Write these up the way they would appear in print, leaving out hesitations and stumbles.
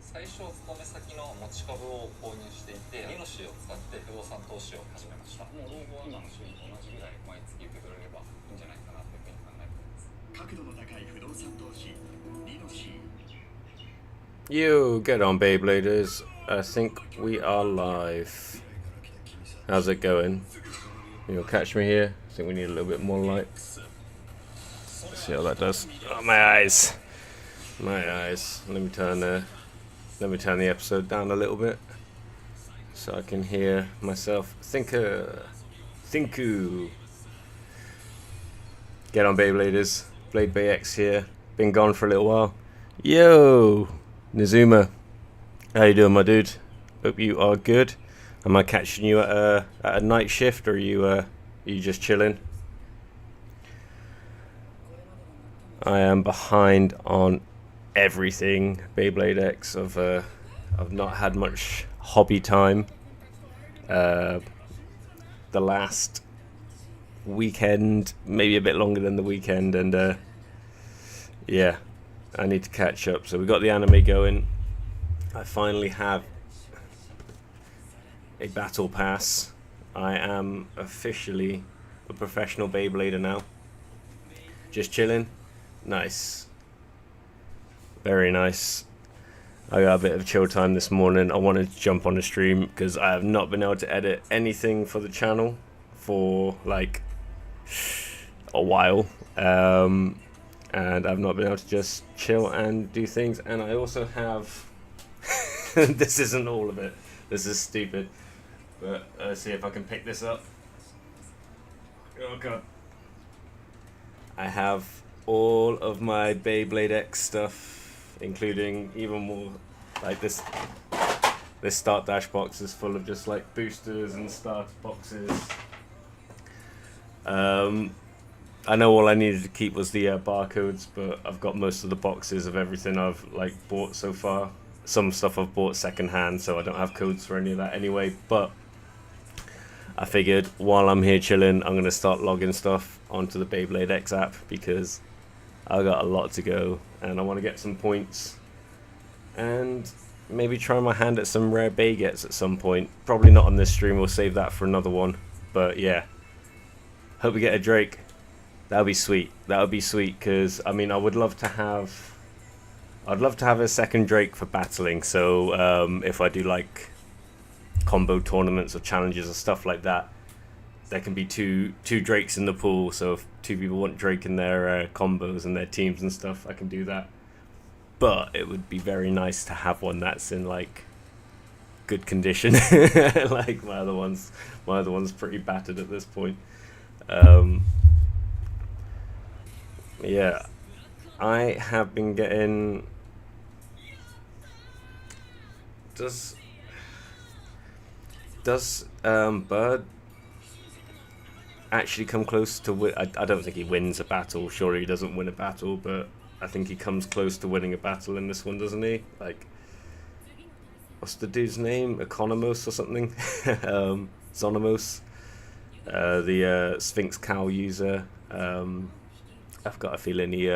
最初勤め先の持ち株を購入していて、ニノシーを使って不動産投資を始めました。もう老後は今の収益と同じぐらい毎月受け取れればいいんじゃないかなというふうに考えています。角度の高い不動産投資、ニノシー。You get on, Beybladers. I think we are live. How's it going? You'll catch me here. I think we need a little bit more light. Let's see how that does. Oh, my eyes. My eyes. Let me turn the episode down a little bit so I can hear myself. Thinku. Get on, Beybladers. Blade Bay X here. Been gone for a little while. Yo, Nizuma. How you doing, my dude? Hope you are good. Am I catching you at a night shift, or are you just chilling? I am behind on everything Beyblade X. I've not had much hobby time. The last weekend, maybe a bit longer than the weekend, and yeah, I need to catch up. So we got the anime going. I finally have a battle pass. I am officially a professional Beyblader now. Just chilling. Nice. Very nice. I got a bit of chill time this morning. I wanted to jump on the stream because I have not been able to edit anything for the channel for like a while. And I've not been able to just chill and do things. And I also have this isn't all of it. This is stupid. But let's see if I can pick this up. Oh god. I have all of my Beyblade X stuff, including even more like this start dash box is full of just like boosters and start boxes. I know all I needed to keep was the barcodes, but I've got most of the boxes of everything I've like bought so far. Some stuff I've bought secondhand, so I don't have codes for any of that anyway, but I figured while I'm here chilling, I'm going to start logging stuff onto the Beyblade X app because I got a lot to go and I want to get some points and maybe try my hand at some rare Bey gets at some point. Probably not on this stream, we'll save that for another one, but yeah. Hope we get a Drake. That would be sweet. That would be sweet because, I mean, I'd love to have a second Drake for battling, so if I do like combo tournaments or challenges or stuff like that, there can be two Drakes in the pool, so if two people want Drake in their combos and their teams and stuff, I can do that. But it would be very nice to have one that's in like good condition. Like my other one's pretty battered at this point. Yeah, I have been getting. Does Bird actually come close to win? I don't think he wins a battle. Surely he doesn't win a battle, but I think he comes close to winning a battle in this one, doesn't he? Like, what's the dude's name? Economos or something? Zonomos, the Sphinx Cow user. I've got a feeling he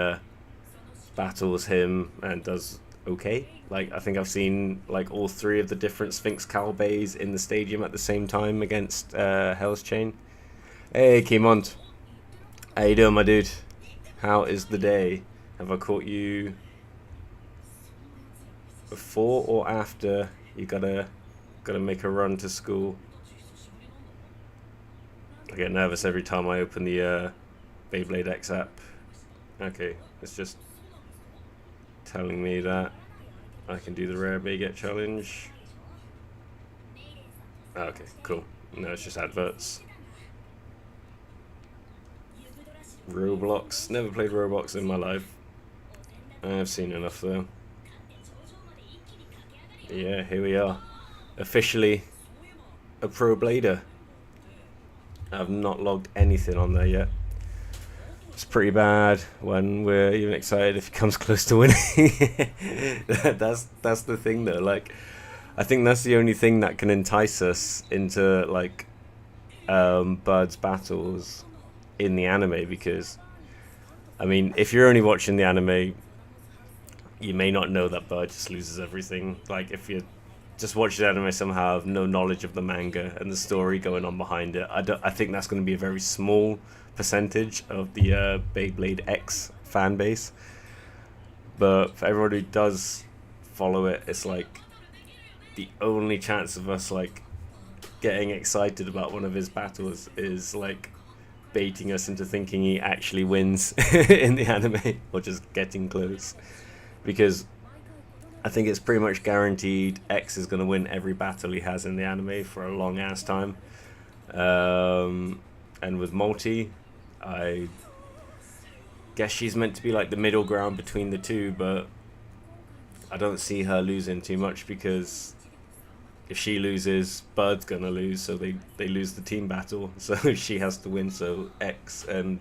battles him and does okay. Like, I think I've seen like all three of the different Sphinx Cow Beys in the stadium at the same time against Hell's Chain. Hey Kimont, how you doing, my dude? How is the day? Have I caught you before or after you gotta make a run to school? I get nervous every time I open the Beyblade X app. Okay, it's just telling me that I can do the rare Bey Get challenge. Okay, cool. No, it's just adverts. Roblox. Never played Roblox in my life. I have seen enough though. Yeah, here we are. Officially a pro blader. I've not logged anything on there yet. It's pretty bad when we're even excited if he comes close to winning. That's the thing though. Like, I think that's the only thing that can entice us into like Bird's battles in the anime, because I mean, if you're only watching the anime, you may not know that Bird just loses everything. Like, if you just watch the anime somehow, have no knowledge of the manga and the story going on behind it, I think that's going to be a very small percentage of the Beyblade X fan base. But for everyone who does follow it, it's like the only chance of us like getting excited about one of his battles is like baiting us into thinking he actually wins in the anime, or just getting close, because I think it's pretty much guaranteed X is going to win every battle he has in the anime for a long ass time. And with Multi, I guess she's meant to be like the middle ground between the two, but I don't see her losing too much, because if she loses, Bird's gonna lose, so they lose the team battle, so she has to win. So X and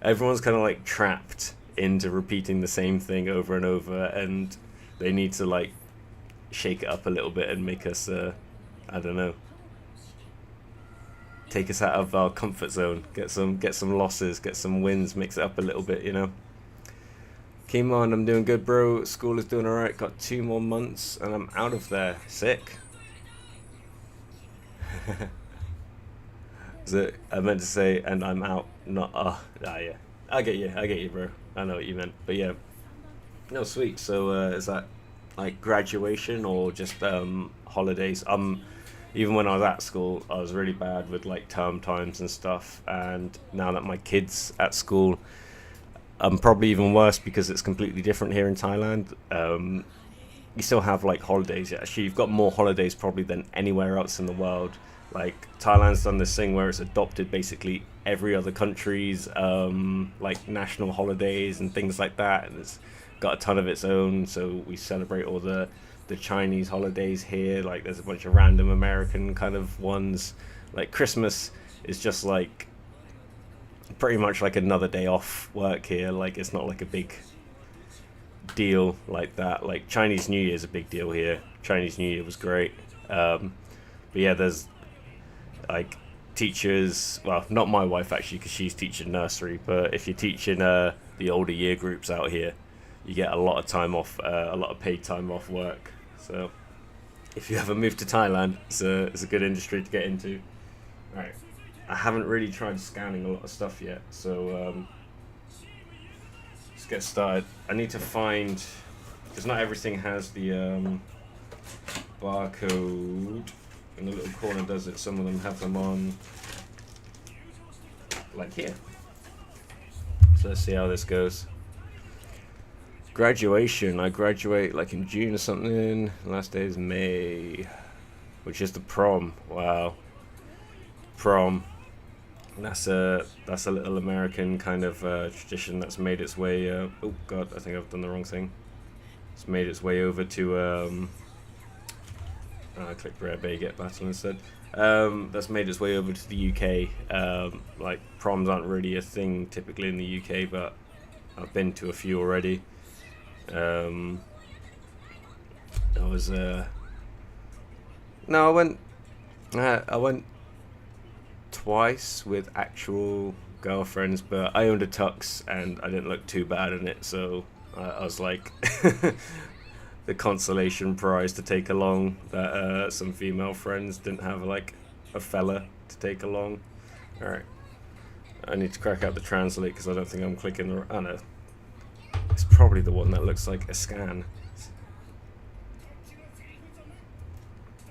everyone's kind of like trapped into repeating the same thing over and over, and they need to like shake it up a little bit and make us I don't know, take us out of our comfort zone, get some losses, get some wins, mix it up a little bit, you know. Kimon, I'm doing good, bro. School is doing alright. Got 2 more months and I'm out of there. Sick. I meant to say, and I'm out. Not yeah. I get you, bro. I know what you meant, but yeah. No, sweet. So is that like graduation or just holidays? Even when I was at school, I was really bad with like term times and stuff, and now that my kid's at school, I'm probably even worse because it's completely different here in Thailand. You still have like holidays. Actually, you've got more holidays probably than anywhere else in the world. Like Thailand's done this thing where it's adopted basically every other country's like national holidays and things like that, and it's got a ton of its own. So we celebrate all the Chinese holidays here. Like there's a bunch of random American kind of ones. Like Christmas is just like pretty much like another day off work here. Like it's not like a big deal like that. Like Chinese New Year is a big deal here. Chinese New Year was great. But yeah, there's like teachers, well, not my wife actually, because she's teaching nursery, but if you're teaching the older year groups out here, you get a lot of time off, a lot of paid time off work. So if you ever move to Thailand, it's a good industry to get into. Right, I haven't really tried scanning a lot of stuff yet, so let's get started. I need to find, because not everything has the barcode in the little corner, does it? Some of them have them on like here. So let's see how this goes. Graduation. I graduate like in June or something. Last day is May, which is the prom. Wow, prom. That's a little American kind of tradition that's made its way. Oh God, I think I've done the wrong thing. It's made its way over to. I clicked Rare Bay Get Battle instead. That's made its way over to the UK. Like proms aren't really a thing typically in the UK, but I've been to a few already. I went twice with actual girlfriends, but I owned a tux and I didn't look too bad in it, so I was like the consolation prize to take along that some female friends didn't have like a fella to take along. Alright, I need to crack out the translate because I don't think I'm clicking the... Oh no, it's probably the one that looks like a scan.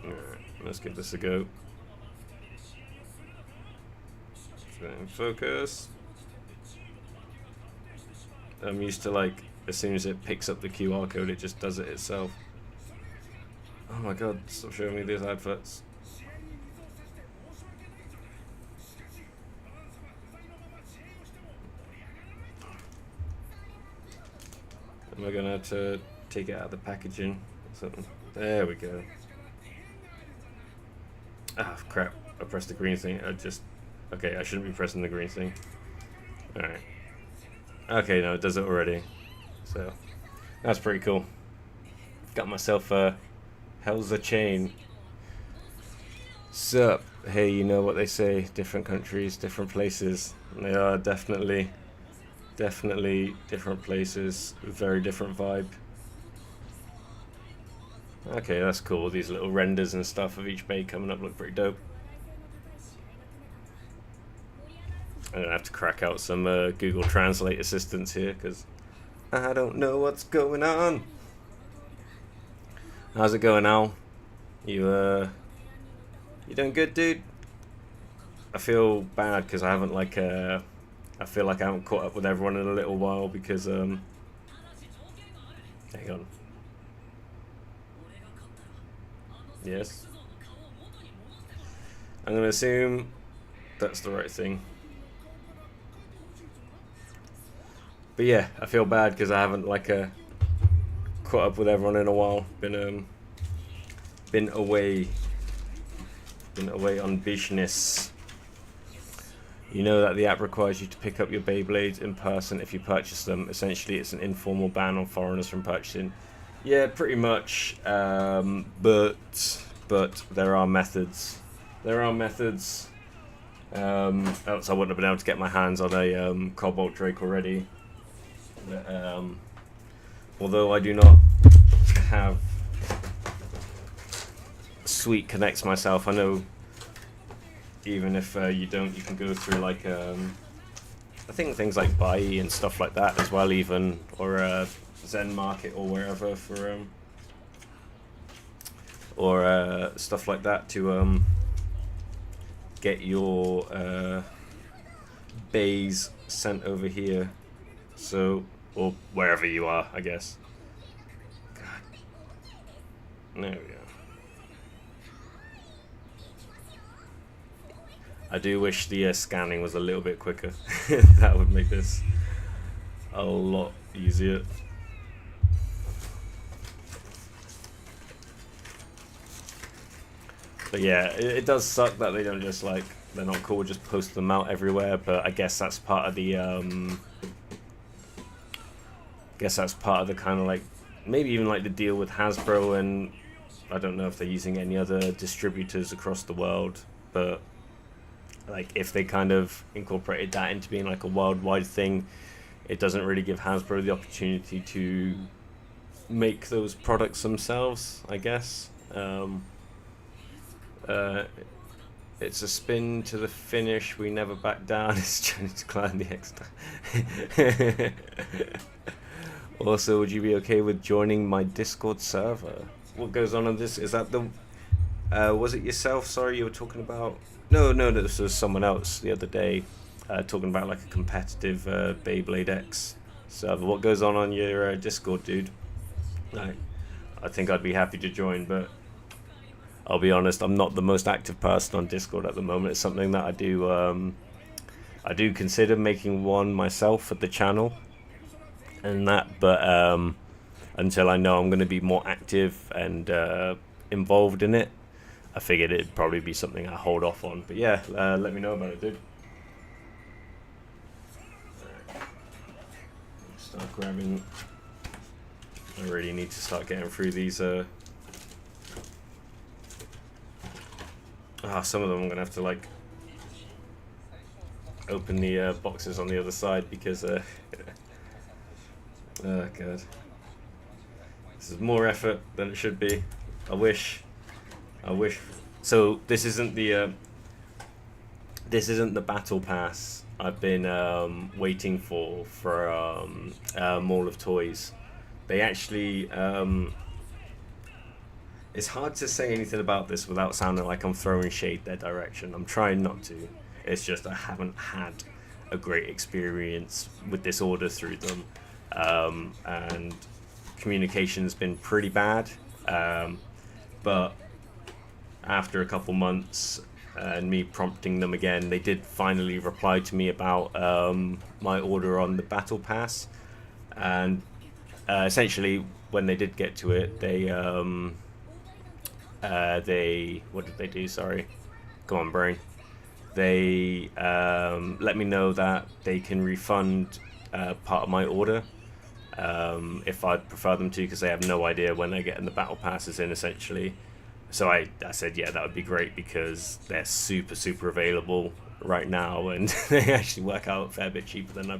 Alright, let's give this a go. Focus. I'm used to like, as soon as it picks up the QR code, it just does it itself. Oh my God, stop showing me these adverts. Am I gonna have to take it out of the packaging or something? There we go. Ah, crap. I pressed the green thing. Okay, I shouldn't be pressing the green thing. Alright. Okay, no, it does it already. So, that's pretty cool. Got myself a Hell's a chain. Sup? Hey, you know what they say, different countries, different places. They are definitely different places, very different vibe. Okay, that's cool. These little renders and stuff of each Bey coming up look pretty dope. I'm gonna have to crack out some Google Translate assistance here because I don't know what's going on. How's it going, Al? You doing good, dude? I feel bad because I haven't I feel like I haven't caught up with everyone in a little while because hang on. Yes. I'm gonna assume that's the right thing. But yeah, I feel bad because I haven't caught up with everyone in a while. Been away on business. You know that the app requires you to pick up your Beyblades in person if you purchase them. Essentially, it's an informal ban on foreigners from purchasing. Yeah, pretty much. But there are methods. Else I wouldn't have been able to get my hands on a Cobalt Drake already. But, although I do not have Sweet Connects myself, I know even if you don't, you can go through I think things like Buy and stuff like that as well, even, or Zen Market or wherever for or stuff like that to get your bays sent over here. So, or wherever you are, I guess. God. There we go. I do wish the scanning was a little bit quicker. That would make this a lot easier. But yeah, it does suck that they don't just they're not cool, just post them out everywhere. But I guess that's part of the kind of maybe even the deal with Hasbro, and I don't know if they're using any other distributors across the world, but if they kind of incorporated that into being a worldwide thing, it doesn't really give Hasbro the opportunity to make those products themselves, I guess. It's a spin to the finish, we never back down. It's trying to climb the extra. Also, would you be okay with joining my Discord server? What goes on this? Is that the... was it yourself, sorry, you were talking about? No, this was someone else the other day, talking about a competitive Beyblade X server. What goes on your Discord, dude? I think I'd be happy to join, but I'll be honest, I'm not the most active person on Discord at the moment. It's something that I do consider making one myself for the channel and that, but until I know I'm going to be more active and involved in it, I figured it'd probably be something I hold off on. But yeah, let me know about it, dude. Start grabbing. I really need to start getting through these. Some of them I'm gonna have to open the boxes on the other side because oh god, this is more effort than it should be. I wish. So this isn't the battle pass I've been waiting for Mall of Toys. They actually it's hard to say anything about this without sounding like I'm throwing shade their direction. I'm trying not to. It's just I haven't had a great experience with this order through them, and communication's been pretty bad. But after a couple months and me prompting them again, they did finally reply to me about my order on the Battle Pass. And essentially, when they did get to it, they what did they do? Sorry, come on, brain. They let me know that they can refund part of my order if I'd prefer them to, because they have no idea when they're getting the battle passes in, essentially. So I said, yeah, that would be great, because they're super available right now, and they actually work out a fair bit cheaper than I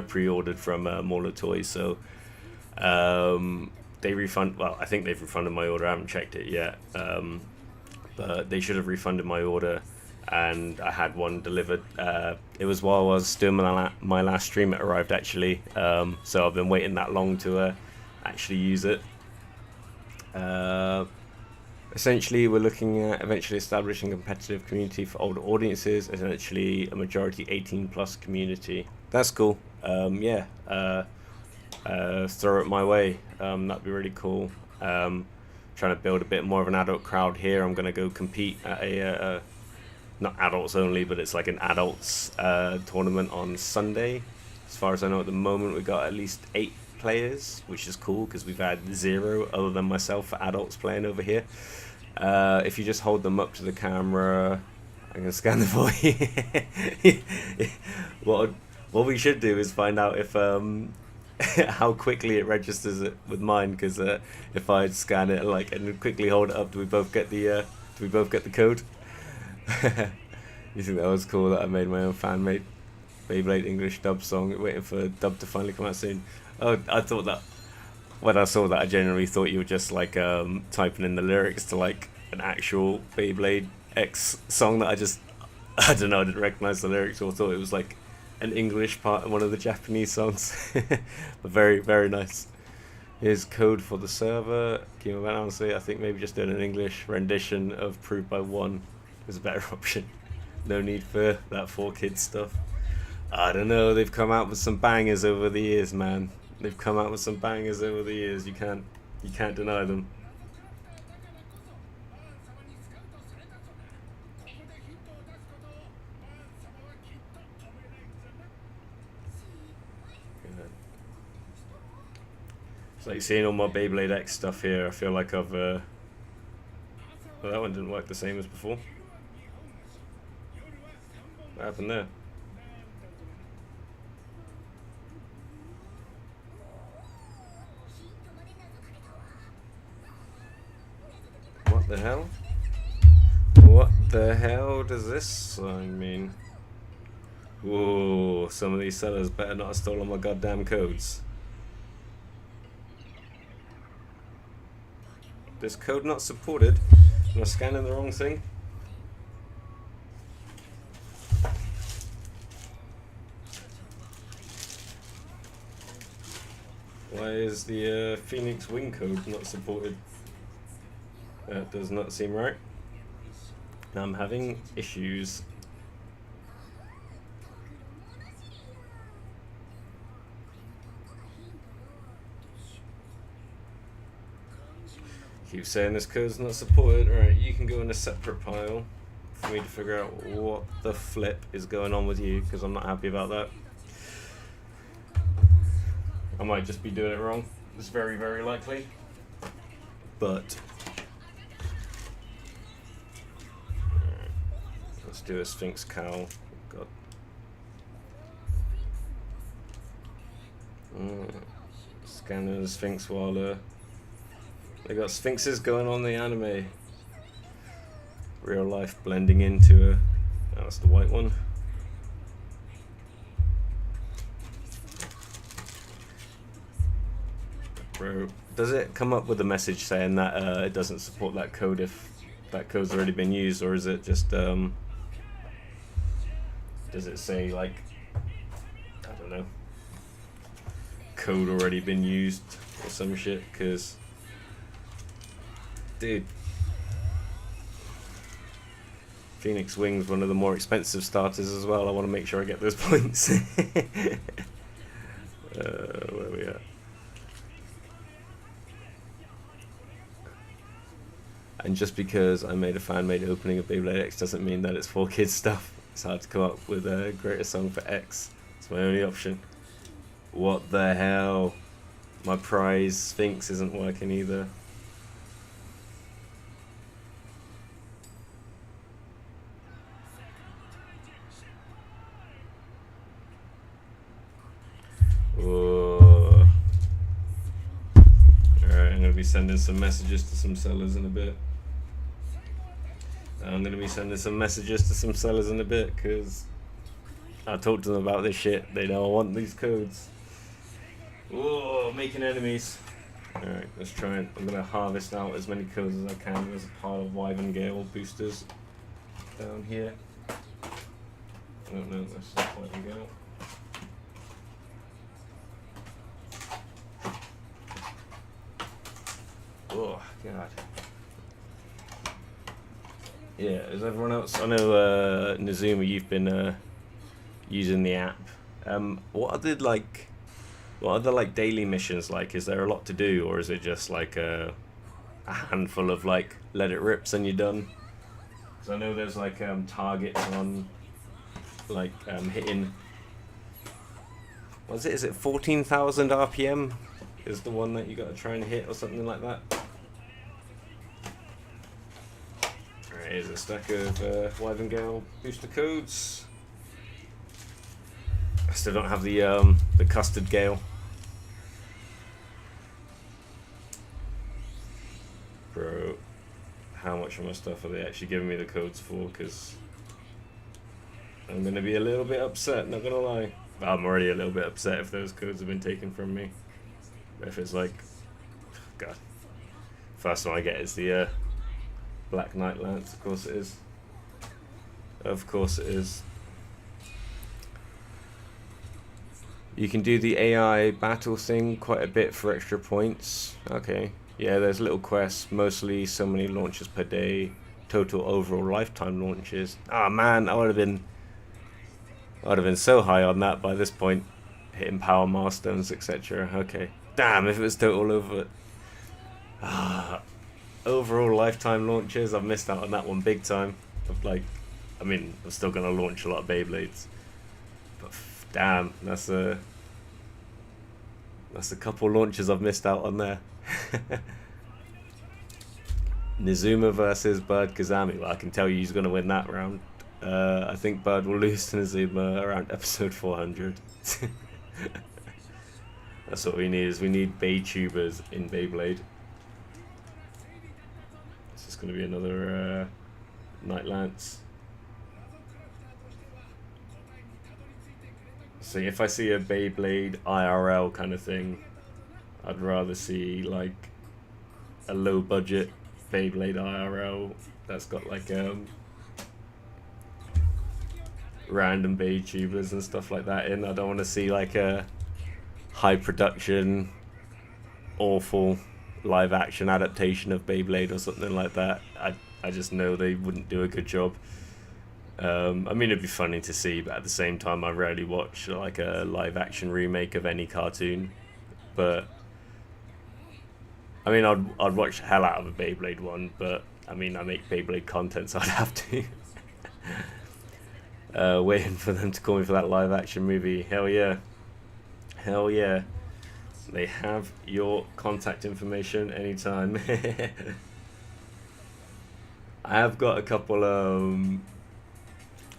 pre-ordered from Mall of Toys. So they refund. Well, I think they've refunded my order. I haven't checked it yet, but they should have refunded my order, and I had one delivered. It was while I was doing my last stream. It arrived actually, so I've been waiting that long to actually use it. Essentially, we're looking at eventually establishing a competitive community for older audiences, essentially a majority 18+ community. That's cool. Yeah, throw it my way. That'd be really cool. Trying to build a bit more of an adult crowd here. I'm going to go compete at a not adults only, but it's like an adults tournament on Sunday. As far as I know at the moment, we've got at least 8 players, which is cool because we've had 0 other than myself for adults playing over here. If you just hold them up to the camera, I can scan them for you. What we should do is find out if how quickly it registers it with mine, because if I scan it and quickly hold it up, do we both get the code? You think that was cool that I made my own fan-made Beyblade English dub song, waiting for dub to finally come out soon? Oh, I thought that when I saw that, I genuinely thought you were just typing in the lyrics to an actual Beyblade X song that I don't know, I didn't recognize the lyrics or thought it was an English part of one of the Japanese songs. But very, very nice. Here's code for the server. Honestly, I think maybe just doing an English rendition of Proved by One is a better option. No need for that 4Kids stuff. I don't know, they've come out with some bangers over the years, man. They've come out with some bangers over the years. You can't deny them. It's like seeing all my Beyblade X stuff here. I feel like I've well, that one didn't work the same as before. What happened there? What the hell? What the hell does this sign mean? Whoa, some of these sellers better not have stolen my goddamn codes. This code not supported? Am I scanning the wrong thing? Why is the Phoenix Wing code not supported? That does not seem right. I'm having issues. Keep saying this code's not supported. Alright, you can go in a separate pile for me to figure out what the flip is going on with you, because I'm not happy about that. I might just be doing it wrong. It's very, very likely. But let's do a Sphinx cowl. God. Scanning the Sphinx while they got Sphinxes going on in the anime. Real life blending into that's the white one. Bro, does it come up with a message saying that it doesn't support that code if that code's already been used, or is it just does it say I don't know, code already been used or some shit? Because dude, Phoenix Wing's one of the more expensive starters as well. I want to make sure I get those points. Where are we at? And just because I made a fan-made opening of Beyblade X doesn't mean that it's 4Kids stuff. It's hard to come up with a greater song for X. It's my only option. What the hell? My prize Sphinx isn't working either. Whoa. Alright, I'm going to be sending some messages to some sellers in a bit. Because I talked to them about this shit. They know I want these codes. Whoa, making enemies. Alright, let's try it. I'm gonna harvest out as many codes as I can. There's a pile of Wyvern boosters down here. I don't know, that's not Wyvern Gale. Oh, God. Yeah, is everyone else? I know, Nazuma, you've been using the app. What are the daily missions like? Is there a lot to do, or is it just like a handful of like let it rips and you're done? Because I know there's like targets on like hitting. What is it? Is it 14,000 RPM? Is the one that you got to try and hit or something like that? Alright, here's a stack of Wyvern Gale booster codes. I still don't have the custard gale. Bro, how much of my stuff are they actually giving me the codes for? Because I'm going to be a little bit upset, not going to lie. I'm already a little bit upset if those codes have been taken from me. If it's like, God. First one I get is the Black Knight Lance, of course it is. Of course it is. You can do the AI battle thing quite a bit for extra points. Okay. Yeah, there's little quests, mostly so many launches per day, total overall lifetime launches. Ah man, I would have been so high on that by this point, hitting power milestones, etc. Okay. Damn, if it was total over overall lifetime launches, I've missed out on that one big time. Like, I mean, I'm still gonna launch a lot of Beyblades, but damn, that's a couple launches I've missed out on there. Nizuma versus Bird Kazami. Well, I can tell you he's going to win that round. I think Bird will lose to Nizuma around episode 400. That's what we need, is we need Bey tubers in Beyblade. This is going to be another Night Lance. So if I see a Beyblade IRL kind of thing, I'd rather see like a low budget Beyblade IRL that's got like random Bey tubers and stuff like that in. I don't want to see like a high production, awful live action adaptation of Beyblade or something like that. I just know they wouldn't do a good job. I mean, it'd be funny to see, but at the same time, I rarely watch like a live action remake of any cartoon. But I mean, I'd watch the hell out of a Beyblade one, but I mean, I make Beyblade content, so I'd have to. Waiting for them to call me for that live action movie. Hell yeah. Hell yeah. They have your contact information anytime. I have got a couple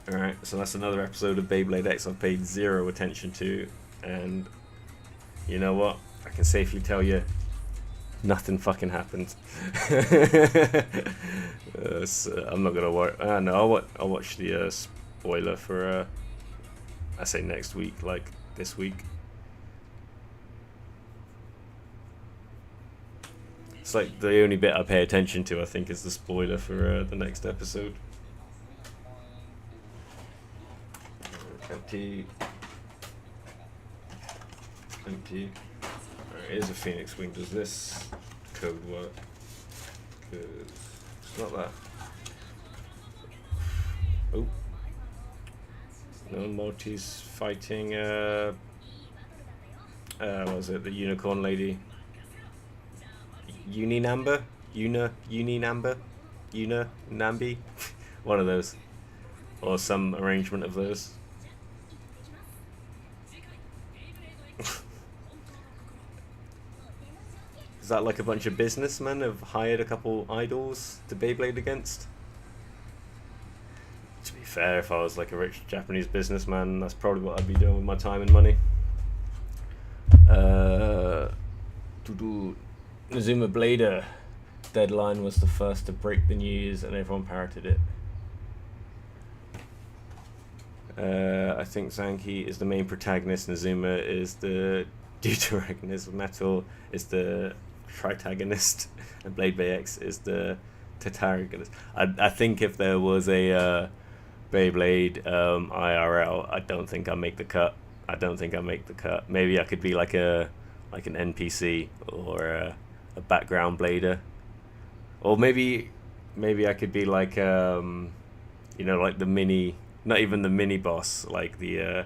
Alright, so that's another episode of Beyblade X I've paid zero attention to, and you know what? I can safely tell you, nothing fucking happened. So I'm not gonna watch. No, I'll watch the spoiler for. I say next week, like this week. It's like the only bit I pay attention to, I think, is the spoiler for the next episode. Empty. Empty. Alright, here's a Phoenix Wing. Does this code work? Cause it's not that. Oh. No, Morty's fighting what was it? The unicorn lady. Uninamber? Uninamber? Nambi? One of those. Or some arrangement of those. Is that like a bunch of businessmen have hired a couple idols to Beyblade against? To be fair, if I was like a rich Japanese businessman, that's probably what I'd be doing with my time and money. Nazuma Blader Deadline was the first to break the news and everyone parroted it. I think Zanki is the main protagonist. Nazuma is the deuteragonist. Metal is the Tritagonist, and Blade Bay X is the Tetragonist. I think if there was a Beyblade IRL, I don't think I make the cut. Maybe I could be like an NPC or a background blader, or maybe I could be like like the mini, not even the mini boss, like the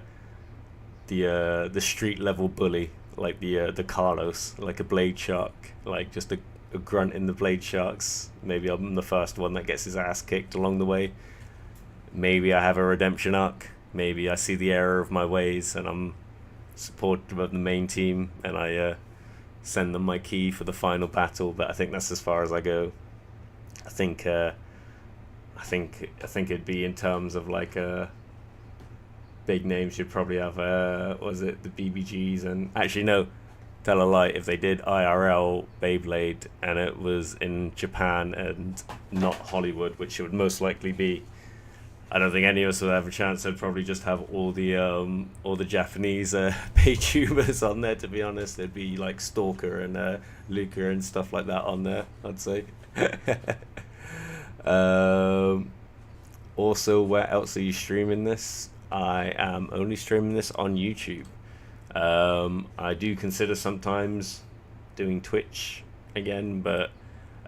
street level bully, like the Carlos, like a Blade Shark, like just a grunt in the Blade Sharks. Maybe I'm the first one that gets his ass kicked along the way. Maybe I have a redemption arc. Maybe I see the error of my ways and I'm supportive of the main team, and I send them my key for the final battle. But I think that's as far as I go. I think it'd be in terms of like big names. You'd probably have was it the BBGs, and actually no, tell a lie, if they did IRL Beyblade and it was in Japan and not Hollywood, which it would most likely be, I don't think any of us would have a chance. I'd probably just have all the Japanese Beytubers on there, to be honest. There'd be like Stalker and Luca and stuff like that on there, I'd say. Also, where else are you streaming this? I am only streaming this on YouTube. I do consider sometimes doing Twitch again, but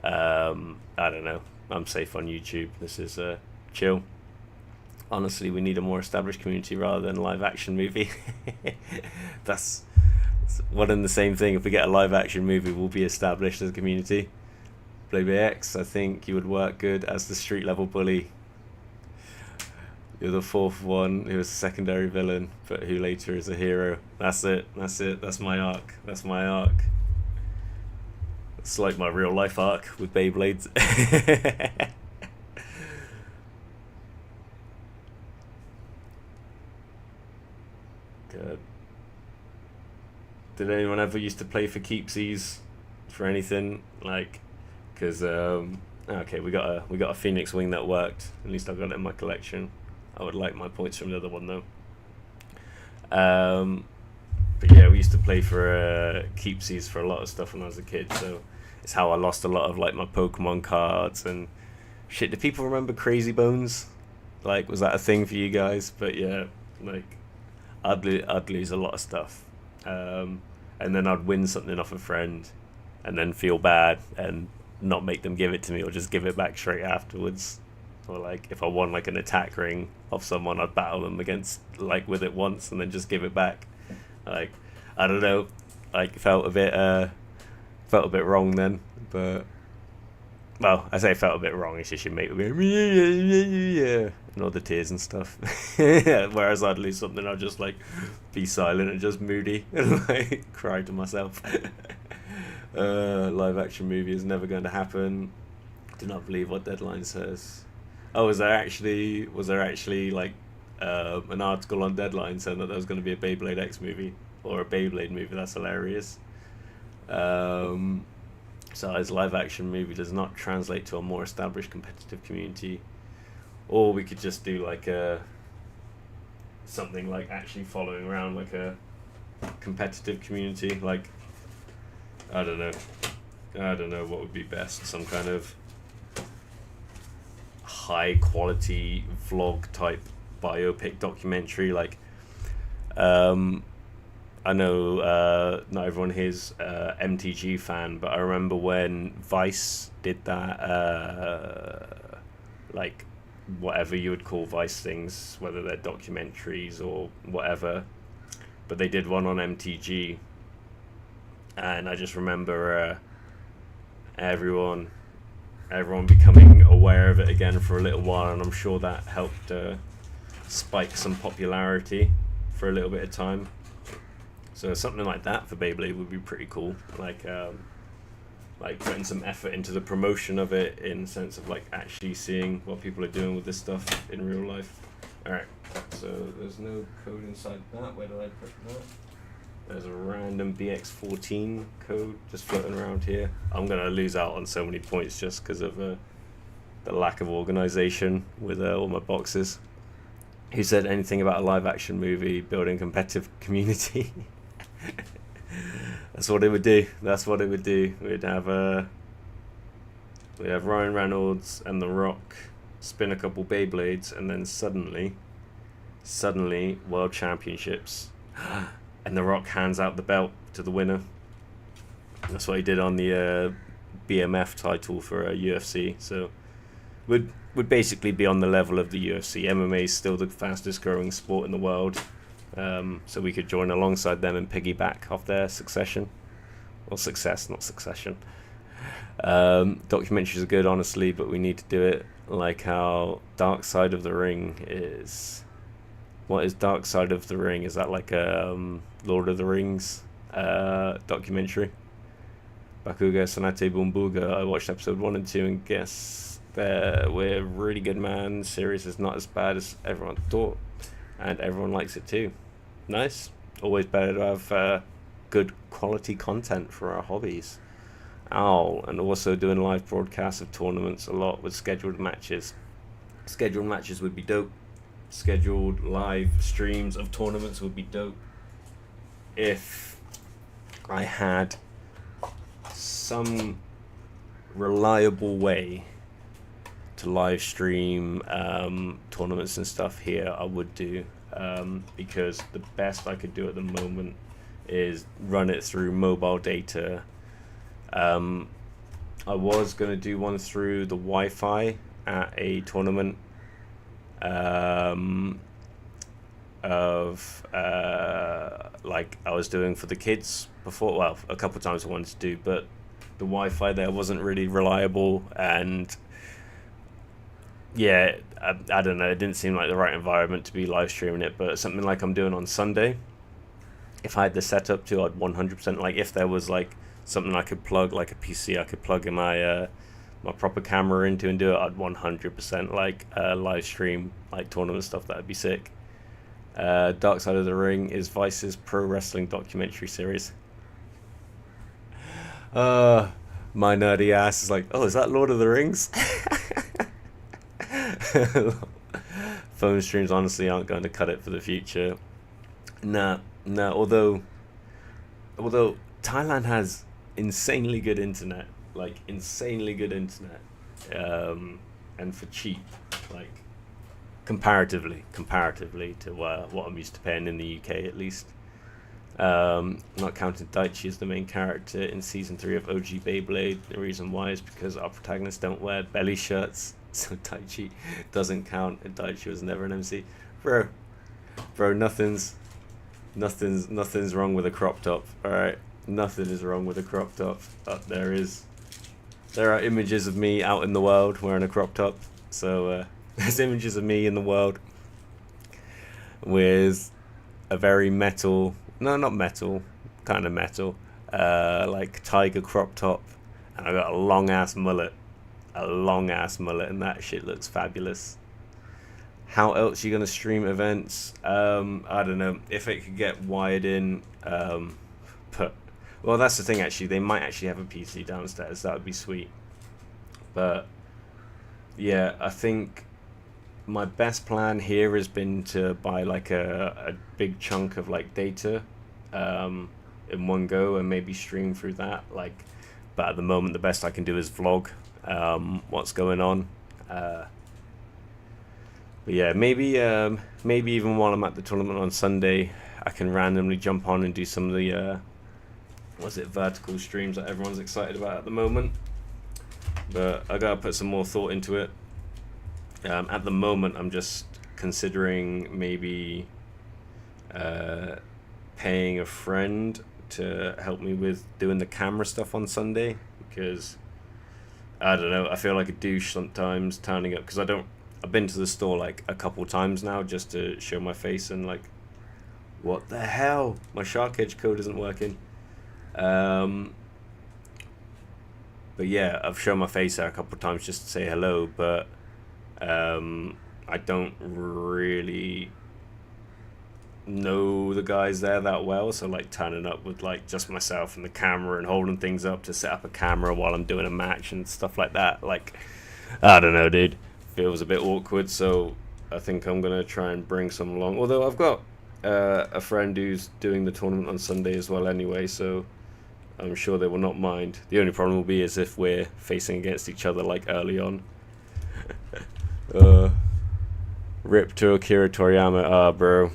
I don't know. I'm safe on YouTube. This is chill. Honestly, we need a more established community rather than a live action movie. That's one and the same thing. If we get a live action movie, we'll be established as a community. Beyblade X, I think you would work good as the street level bully. You're the fourth one who is a secondary villain, but who later is a hero. That's it. That's my arc. It's like my real life arc with Beyblades. Good. Did anyone ever used to play for keepsies for anything? Like, because okay, we got a Phoenix Wing that worked. At least I got it in my collection. I would like my points from the other one though. But yeah, we used to play for keepsies for a lot of stuff when I was a kid. So it's how I lost a lot of like my Pokemon cards and shit. Do people remember Crazy Bones? Like, was that a thing for you guys? But yeah, like I'd lose a lot of stuff, and then I'd win something off a friend, and then feel bad and not make them give it to me, or just give it back straight afterwards. Or like if I won like an attack ring off someone, I'd battle them against like with it once and then just give it back. Like, I don't know, like felt a bit wrong then. But well, I say felt a bit wrong. It's just your mate would be yeah, and all the tears and stuff. Whereas I'd lose something, I'd just like be silent and just moody and like cry to myself. Live action movie is never going to happen. Do not believe what Deadline says. Oh, was there actually like an article on Deadline saying that there was going to be a Beyblade X movie or a Beyblade movie? That's hilarious. So his live action movie does not translate to a more established competitive community, or we could just do like something like actually following around like a competitive community. Like, I don't know what would be best. Some kind of high quality vlog type biopic documentary. Like, I know not everyone here's MTG fan, but I remember when Vice did that, like whatever you would call Vice things, whether they're documentaries or whatever, but they did one on MTG, and I just remember everyone becoming aware of it again for a little while, and I'm sure that helped spike some popularity for a little bit of time. So something like that for Beyblade would be pretty cool. Like putting some effort into the promotion of it, in the sense of like actually seeing what people are doing with this stuff in real life. Alright, so there's no code inside that. Where did I put that? There's a random BX14 code just floating around here. I'm going to lose out on so many points just because of the lack of organization with all my boxes. Who said anything about a live action movie building competitive community? That's what it would do. That's what it would do. We'd have Ryan Reynolds and The Rock spin a couple Beyblades, and then suddenly, World Championships, and The Rock hands out the belt to the winner. That's what he did on the BMF title for UFC. So would basically be on the level of the UFC. MMA is still the fastest growing sport in the world. So we could join alongside them and piggyback off their succession. Or success, not succession. Documentaries are good, honestly, but we need to do it like how Dark Side of the Ring is. What is Dark Side of the Ring? Is that like a Lord of the Rings documentary? Bakuga Sanate Bumbuga. I watched episode 1 and 2 and guess we're really good, man. Series is not as bad as everyone thought, and everyone likes it too. Nice. Always better to have good quality content for our hobbies. And also doing live broadcasts of tournaments a lot with scheduled matches. Scheduled matches would be dope. Scheduled live streams of tournaments would be dope. If I had some reliable way to live stream tournaments and stuff here, I would do, because the best I could do at the moment is run it through mobile data. I was going to do one through the Wi-Fi at a tournament of like I was doing for the kids before. Well, a couple times I wanted to do, but the Wi-Fi there wasn't really reliable, and yeah, I don't know, it didn't seem like the right environment to be live streaming it. But something like I'm doing on Sunday, if I had the setup to, I'd 100%, like if there was like something I could plug, like a PC I could plug in my my proper camera into and do it, I'd 100% like live stream like tournament stuff. That'd be sick. Dark Side of the Ring is Vice's pro wrestling documentary series. My nerdy ass is like, oh, is that Lord of the Rings? Phone streams honestly aren't going to cut it for the future. Nah, although Thailand has insanely good internet, and for cheap, like comparatively to what I'm used to paying in the UK at least. Not counting Daichi as the main character in season 3 of OG Beyblade. The reason why is because our protagonists don't wear belly shirts, so Daichi doesn't count, and Daichi was never an MC. Bro, nothing's wrong with a crop top. All right, nothing is wrong with a crop top. There are images of me out in the world wearing a crop top. So there's images of me in the world with a very metal, no, not metal, kind of metal, like tiger crop top, and I got a long ass mullet, and that shit looks fabulous. How else are you gonna stream events? I don't know if it could get wired in. Well, that's the thing. Actually, they might actually have a PC downstairs. That would be sweet. But yeah, I think my best plan here has been to buy like a big chunk of like data in one go and maybe stream through that. But at the moment, the best I can do is vlog what's going on. But yeah, maybe even while I'm at the tournament on Sunday, I can randomly jump on and do some of the vertical streams that everyone's excited about at the moment. But I gotta put some more thought into it. At the moment, I'm just considering maybe paying a friend to help me with doing the camera stuff on Sunday, because I don't know, I feel like a douche sometimes turning up, because I've been to the store like a couple times now just to show my face, and like, what the hell, my Shark Edge code isn't working. But yeah, I've shown my face there a couple of times just to say hello, but I don't really know the guys there that well, so like turning up with like just myself and the camera and holding things up to set up a camera while I'm doing a match and stuff like that, like, I don't know, dude, feels a bit awkward. So I think I'm gonna try and bring some along, although I've got a friend who's doing the tournament on Sunday as well anyway, so I'm sure they will not mind. The only problem will be is if we're facing against each other like early on. Rip to Akira Toriyama. Bro,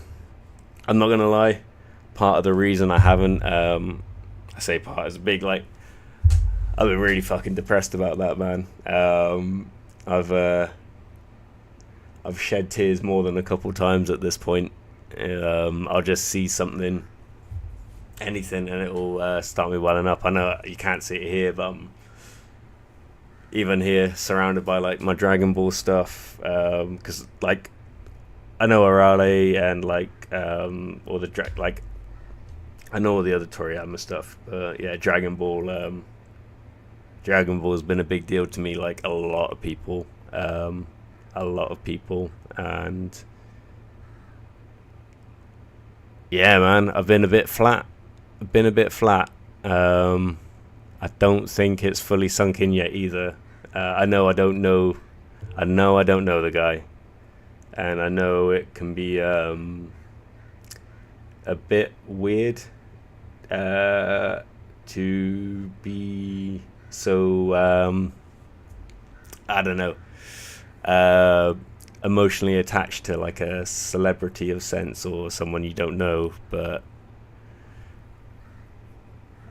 I'm not gonna lie, part of the reason I haven't I say part is big, like, I've been really fucking depressed about that, man. I've shed tears more than a couple times at this point. I'll just see something, anything, and it'll start me welling up. I know you can't see it here, but I'm even here surrounded by like my Dragon Ball stuff, because like I know Arale and like all the like I know all the other Toriyama stuff, but yeah, Dragon Ball has been a big deal to me, like a lot of people, and yeah, man, I've been a bit flat. I don't think it's fully sunk in yet either. I know I don't know the guy, and I know it can be a bit weird to be so I don't know, emotionally attached to like a celebrity of sense or someone you don't know, but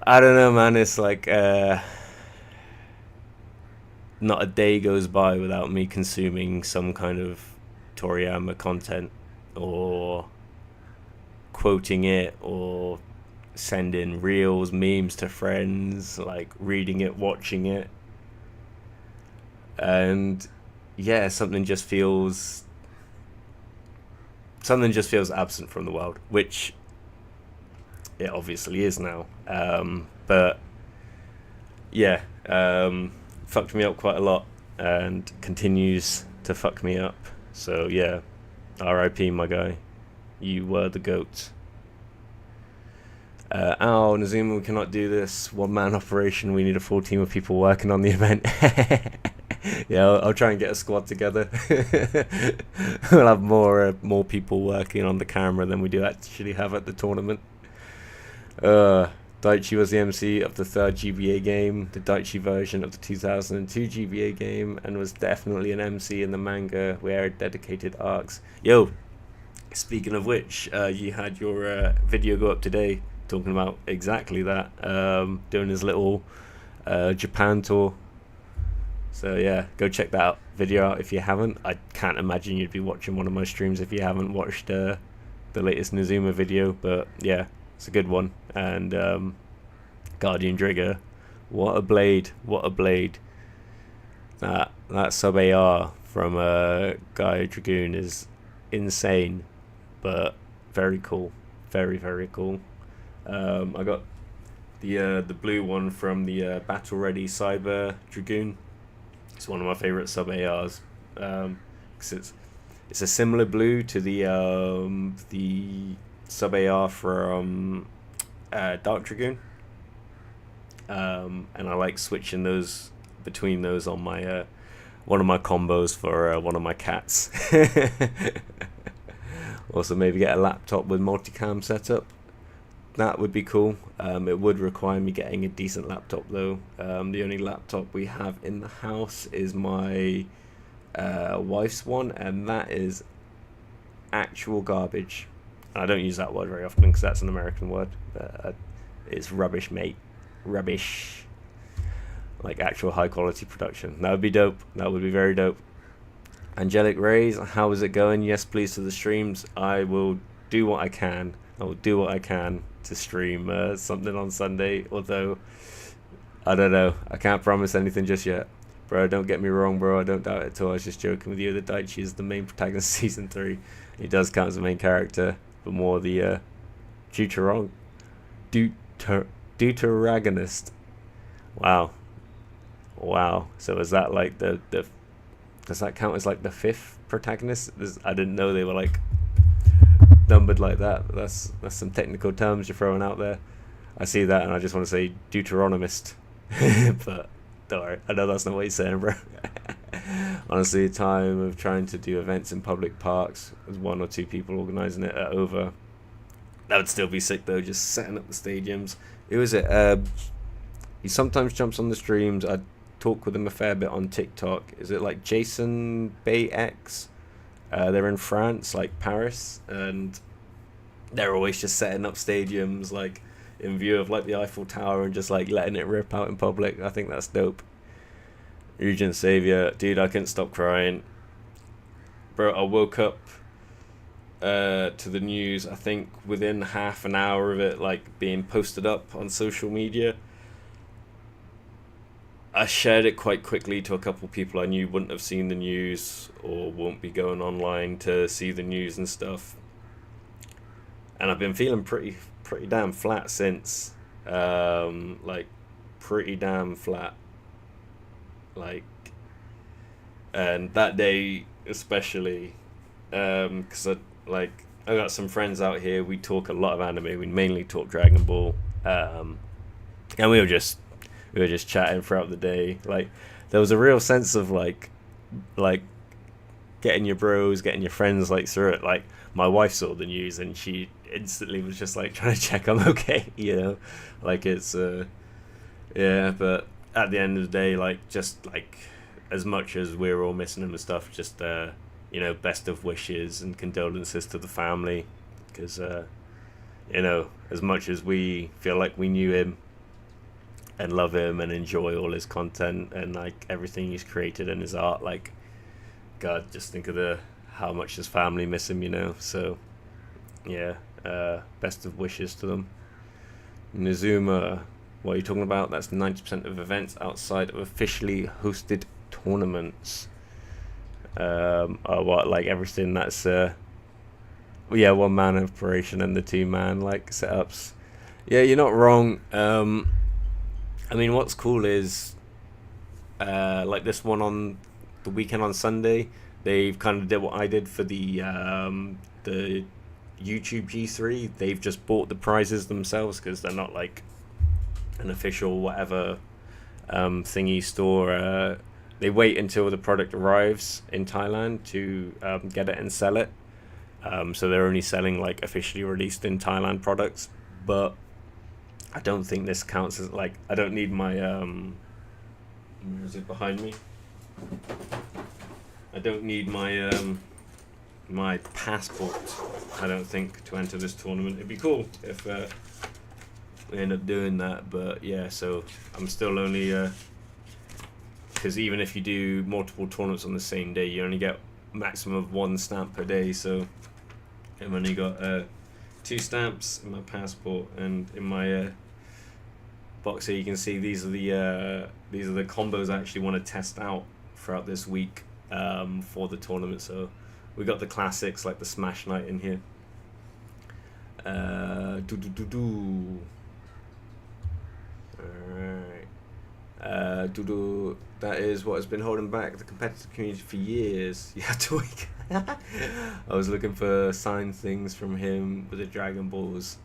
I don't know, man. It's like not a day goes by without me consuming some kind of Toriyama content or quoting it or sending reels, memes to friends, like reading it, watching it, and yeah, something just feels absent from the world, which it obviously is now, but yeah, fucked me up quite a lot and continues to fuck me up. So yeah, R.I.P. my guy, you were the GOAT. Nazuma, we cannot do this one-man operation. We need a full team of people working on the event. Yeah, I'll try and get a squad together. We'll have more people working on the camera than we do actually have at the tournament. Daichi was the MC of the third GBA game, the Daichi version of the 2002 GBA game, and was definitely an MC in the manga where it dedicated arcs. Yo, speaking of which, you had your video go up today talking about exactly that, doing his little Japan tour. So yeah, go check that video out if you haven't. I can't imagine you'd be watching one of my streams if you haven't watched the latest Nazuma video, but yeah, it's a good one. And Guardian Trigger, what a blade. That sub AR from Guy Dragoon is insane, but very cool, very cool. I got the blue one from the Battle Ready Cyber Dragoon. It's one of my favorite sub ARs, because it's a similar blue to the sub AR from Dark Dragoon, and I like switching those between those on my one of my combos for one of my cats. Also, maybe get a laptop with multicam setup. That would be cool. It would require me getting a decent laptop though. The only laptop we have in the house is my wife's one, and that is actual garbage. I don't use that word very often because that's an American word. It's rubbish, mate. Rubbish. Like actual high quality production. That would be dope. That would be very dope. Angelic Rays, how is it going? Yes, please, to the streams. I will do what I can. To stream something on Sunday, although I don't know, I can't promise anything just yet, bro. Don't get me wrong, bro, I don't doubt it at all. I was just joking with you. The Daichi is the main protagonist of season 3. He does count as the main character, but more the deuteragonist. Wow, so is that like the does that count as like the 5th protagonist? I didn't know they were like numbered like that. That's some technical terms you're throwing out there. I see that and I just want to say Deuteronomist. But don't worry, I know that's not what you're saying, bro. Honestly, the time of trying to do events in public parks with 1 or 2 people organising it are over. That would still be sick though, just setting up the stadiums. Who is it? He sometimes jumps on the streams. I talk with him a fair bit on TikTok. Is it like Jason Bey X? They're in France, like Paris, and they're always just setting up stadiums like in view of like the Eiffel Tower and just like letting it rip out in public. I think that's dope. Regent Savior, dude, I couldn't stop crying. Bro, I woke up to the news, I think within half an hour of it like being posted up on social media. I shared it quite quickly to a couple people I knew wouldn't have seen the news or won't be going online to see the news and stuff. And I've been feeling pretty damn flat since. Like pretty damn flat. Like, and that day especially, because I got some friends out here. We talk a lot of anime. We mainly talk Dragon Ball, and we were just chatting throughout the day. Like, there was a real sense of like getting your bros, getting your friends like through it. Like, my wife saw the news and she instantly was just like trying to check I'm okay, you know. Like, it's yeah, but at the end of the day, like, just like as much as we're all missing him and stuff, just you know, best of wishes and condolences to the family, because you know, as much as we feel like we knew him and love him and enjoy all his content and like everything he's created and his art, like, God, just think of how much his family miss him, you know. So yeah, best of wishes to them. Nizuma, what are you talking about? That's 90% of events outside of officially hosted tournaments. What, like everything that's yeah, 1 man operation and the 2 man like setups. Yeah, you're not wrong. I mean, what's cool is like this one on the weekend on Sunday, they've kind of did what I did for the YouTube G3. They've just bought the prizes themselves because they're not like an official whatever thingy store. They wait until the product arrives in Thailand to get it and sell it. So they're only selling like officially released in Thailand products. But I don't think this counts as like, I don't need my where is it behind me? I don't need my my passport, I don't think, to enter this tournament. It'd be cool if we end up doing that, but yeah, so I'm still only because even if you do multiple tournaments on the same day, you only get maximum of 1 stamp per day. So I've only got 2 stamps in my passport, and in my box here you can see these are the combos I actually want to test out throughout this week for the tournament. So we got the classics like the Smash Knight in here. Alright. That is what has been holding back the competitive community for years. Yeah, Tweak. I was looking for signed things from him with the Dragon Balls,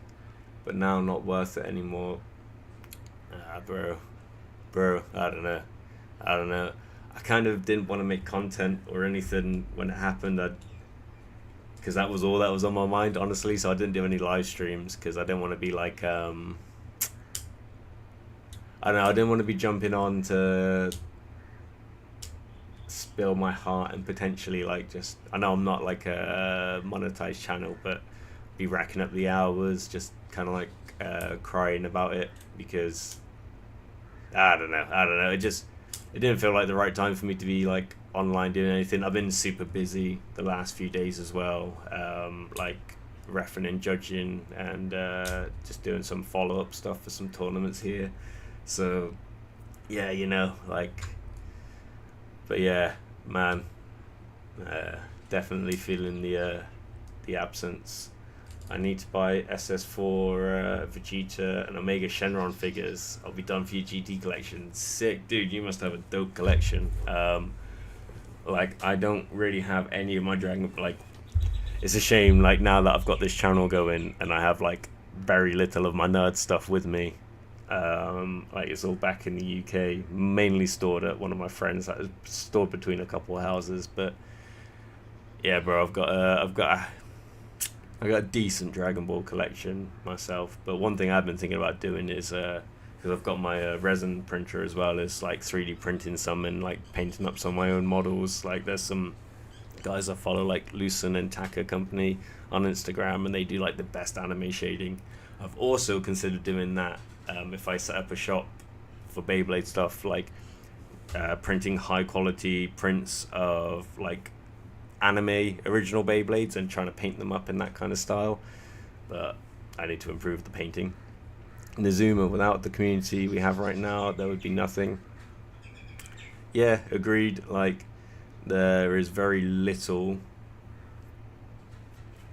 but now not worth it anymore. Bro, I don't know. I kind of didn't want to make content or anything when it happened, because that was all that was on my mind, honestly. So I didn't do any live streams because I didn't want to be like I don't know, I didn't want to be jumping on to spill my heart and potentially like just, I know I'm not like a monetized channel, but be racking up the hours just kind of like crying about it, because I don't know, it didn't feel like the right time for me to be like online doing anything. I've been super busy the last few days as well, like reffing and judging and just doing some follow-up stuff for some tournaments here. So yeah, you know, like, but yeah, man, definitely feeling the absence. I need to buy SS4 Vegeta and Omega Shenron figures. I'll be done for your GT collection. Sick, dude, you must have a dope collection. Like, I don't really have any of my Dragon, like, it's a shame, like, now that I've got this channel going and I have like very little of my nerd stuff with me. Like, it's all back in the UK, mainly stored at one of my friends that is stored between a couple of houses. But yeah, bro, I've got I got a decent Dragon Ball collection myself, but one thing I've been thinking about doing is because I've got my resin printer as well, is like 3D printing some and like painting up some of my own models. Like there's some guys I follow like Lucen and Taka Company on Instagram, and they do like the best anime shading. I've also considered doing that if I set up a shop for Beyblade stuff, like printing high quality prints of like anime original Beyblades and trying to paint them up in that kind of style. But I need to improve the painting. Nizuma, without the community we have right now, there would be nothing. Yeah, agreed. Like, there is very little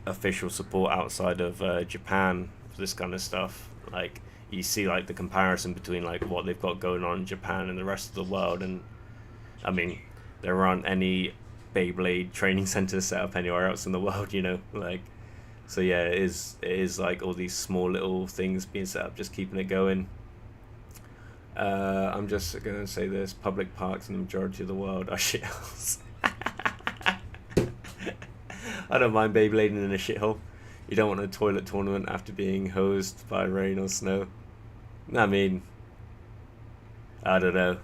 official support outside of Japan for this kind of stuff. Like, you see like the comparison between like what they've got going on in Japan and the rest of the world, and I mean, there aren't any Beyblade training centers set up anywhere else in the world, you know, like. So yeah, it is like all these small little things being set up, just keeping it going. I'm just gonna say this: public parks in the majority of the world are shitholes. I don't mind Beyblading in a shithole. You don't want a toilet tournament after being hosed by rain or snow. I mean, I don't know.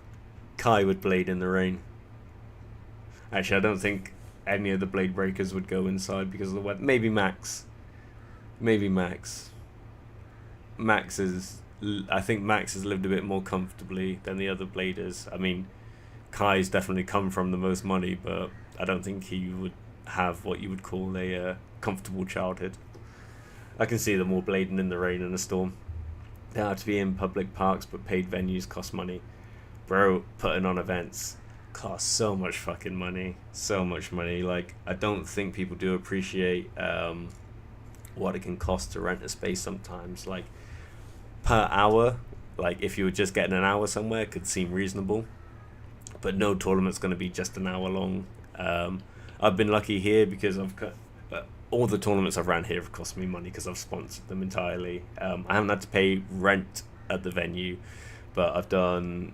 Kai would blade in the rain. Actually, I don't think any of the blade breakers would go inside because of the weather. Maybe Max. Maybe Max. I think Max has lived a bit more comfortably than the other bladers. I mean, Kai's definitely come from the most money, but I don't think he would have what you would call a comfortable childhood. I can see them all blading in the rain and a storm. They have to be in public parks, but paid venues cost money. Bro, putting on events costs so much fucking money. So much money. Like, I don't think people do appreciate what it can cost to rent a space sometimes. Like, per hour, like if you were just getting an hour somewhere, it could seem reasonable. But no tournament's going to be just an hour long. I've been lucky here because all the tournaments I've ran here have cost me money because I've sponsored them entirely. I haven't had to pay rent at the venue, but I've done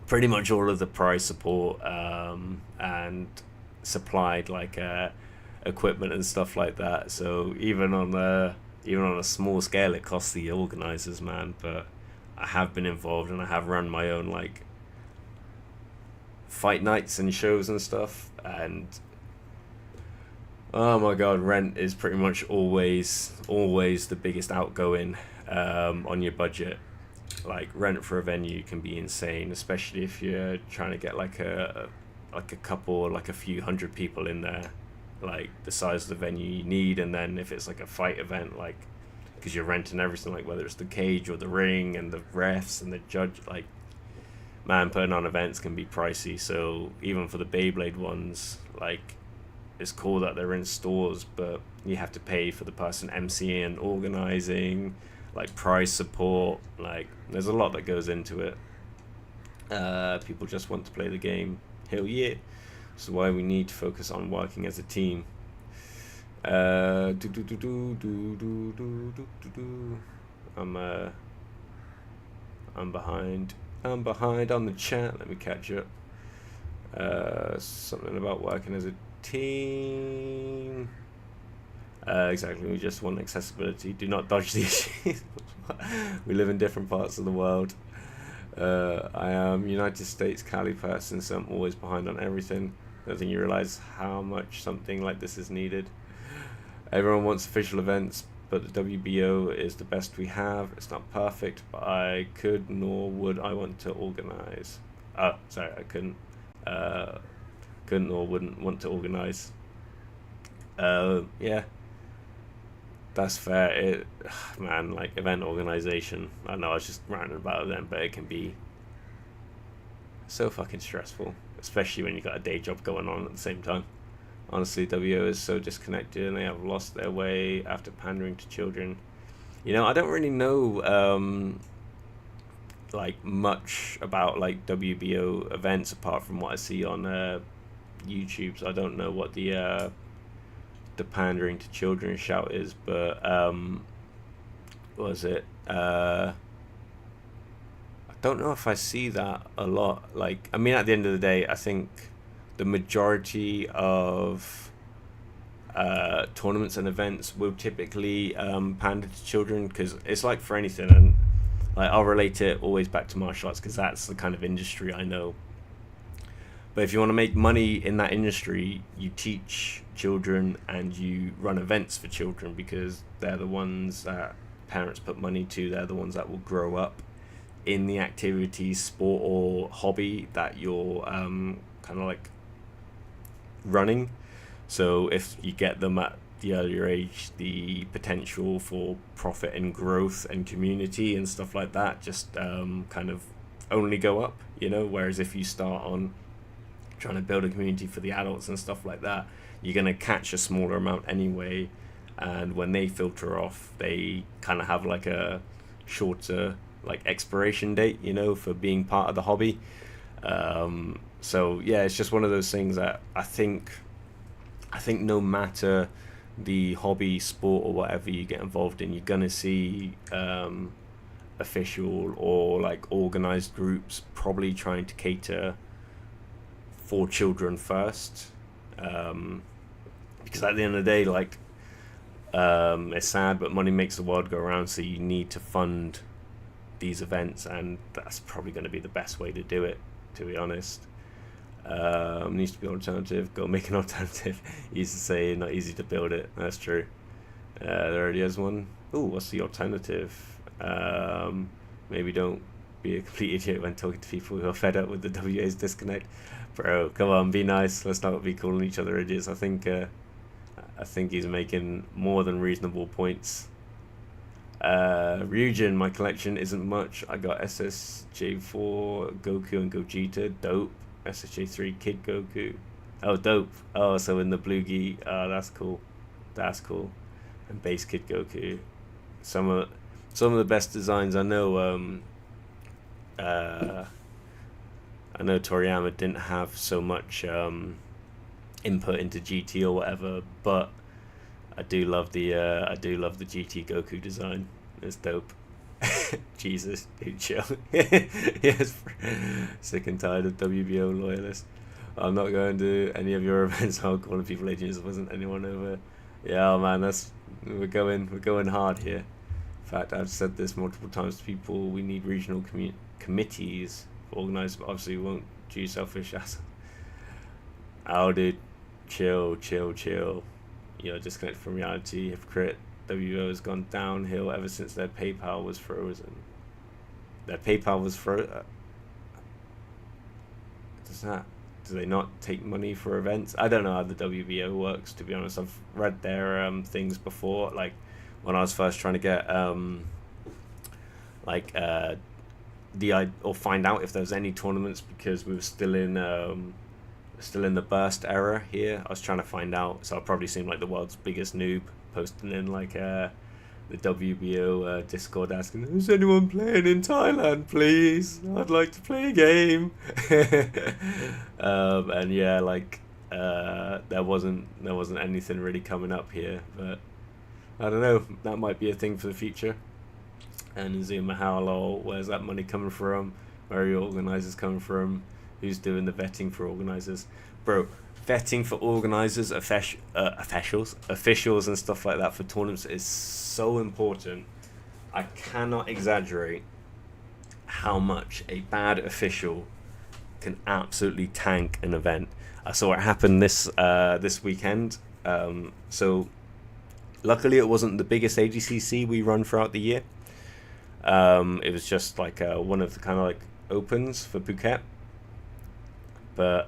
pretty much all of the prize support and supplied like equipment and stuff like that. So even on a small scale, it costs the organizers, man. But I have been involved and I have run my own like fight nights and shows and stuff, and oh my god, rent is pretty much always the biggest outgoing on your budget. Like, rent for a venue can be insane, especially if you're trying to get like a couple or like a few hundred people in there, like the size of the venue you need. And then if it's like a fight event, like, because you're renting everything, like whether it's the cage or the ring and the refs and the judge, like, man, putting on events can be pricey. So even for the Beyblade ones, like, it's cool that they're in stores, but you have to pay for the person emceeing, organizing, like prize support. Like, there's a lot that goes into it. People just want to play the game. Hell yeah. This is why we need to focus on working as a team. I'm behind. I'm behind on the chat. Let me catch up. Something about working as a team. Exactly. We just want accessibility. Do not dodge the issues. We live in different parts of the world. I am United States Cali person, so I'm always behind on everything. I don't think you realize how much something like this is needed. Everyone wants official events, but the WBO is the best we have. It's not perfect, but I could nor would I want to organize. I couldn't. Couldn't or wouldn't want to organize. Yeah, that's fair. Man, like event organization. I know I was just ranting about them, but it can be so fucking stressful, especially when you got a day job going on at the same time. Honestly, WO is so disconnected, and they have lost their way after pandering to children. You know, I don't really know like much about like WBO events apart from what I see on YouTube. So I don't know what the pandering to children shout is, but what was it? I don't know if I see that a lot. Like, I mean, at the end of the day, I think the majority of tournaments and events will typically pander to children, because it's like for anything, and like I'll relate it always back to martial arts because that's the kind of industry I know. But if you want to make money in that industry, you teach children and you run events for children, because they're the ones that parents put money to. They're the ones that will grow up in the activity, sport or hobby that you're kind of like running. So if you get them at the earlier age, the potential for profit and growth and community and stuff like that just kind of only go up, you know. Whereas if you start on trying to build a community for the adults and stuff like that, you're going to catch a smaller amount anyway, and when they filter off, they kind of have like a shorter like expiration date, you know, for being part of the hobby. So yeah, it's just one of those things that I think no matter the hobby, sport or whatever you get involved in, you're gonna see official or like organized groups probably trying to cater for children first, because at the end of the day, like it's sad, but money makes the world go around, so you need to fund these events, and that's probably going to be the best way to do it, to be honest. Needs to be an alternative. Go make an alternative. Easy to say, not easy to build it. That's true. There already is one. Ooh, what's the alternative? Maybe don't be a complete idiot when talking to people who are fed up with the WA's disconnect. Bro, come on, be nice. Let's not be calling each other idiots. I think he's making more than reasonable points. Ryujin, my collection isn't much. I got SSJ4 Goku and Gogeta, dope. SSJ3 Kid Goku, oh dope. Oh, so in the blue gi, that's cool. And base Kid Goku, some of the best designs I know. I know Toriyama didn't have so much input into GT or whatever, but I do love the GT Goku design. It's dope. Jesus, dude, chill. Yes, sick and tired of WBO loyalists. I'm not going to any of your events. I'm calling people agents. Wasn't anyone over? Yeah, man, we're going hard here. In fact, I've said this multiple times to people. We need regional committees organized, but obviously we won't do you selfish ass. Oh, dude, chill. You're disconnected from reality, hypocrite. WO has gone downhill ever since their PayPal was frozen. Their PayPal was frozen. Do they not take money for events? I don't know how the WBO works, to be honest. I've read their things before, like when I was first trying to get or find out if there was any tournaments, because we were still in the burst era here. I was trying to find out, so I probably seemed like the world's biggest noob, posting in like the WBO Discord asking, is anyone playing in Thailand, please? I'd like to play a game. And yeah, like there wasn't anything really coming up here, but I don't know, that might be a thing for the future. And Zuma Howlol, where's that money coming from? Where are your organizers coming from? Who's doing the vetting for organizers? Bro, vetting for organizers, officials and stuff like that for tournaments is so important. I cannot exaggerate how much a bad official can absolutely tank an event. I saw it happen this weekend. So luckily it wasn't the biggest ADCC we run throughout the year. It was just like one of the kind of like opens for Phuket. But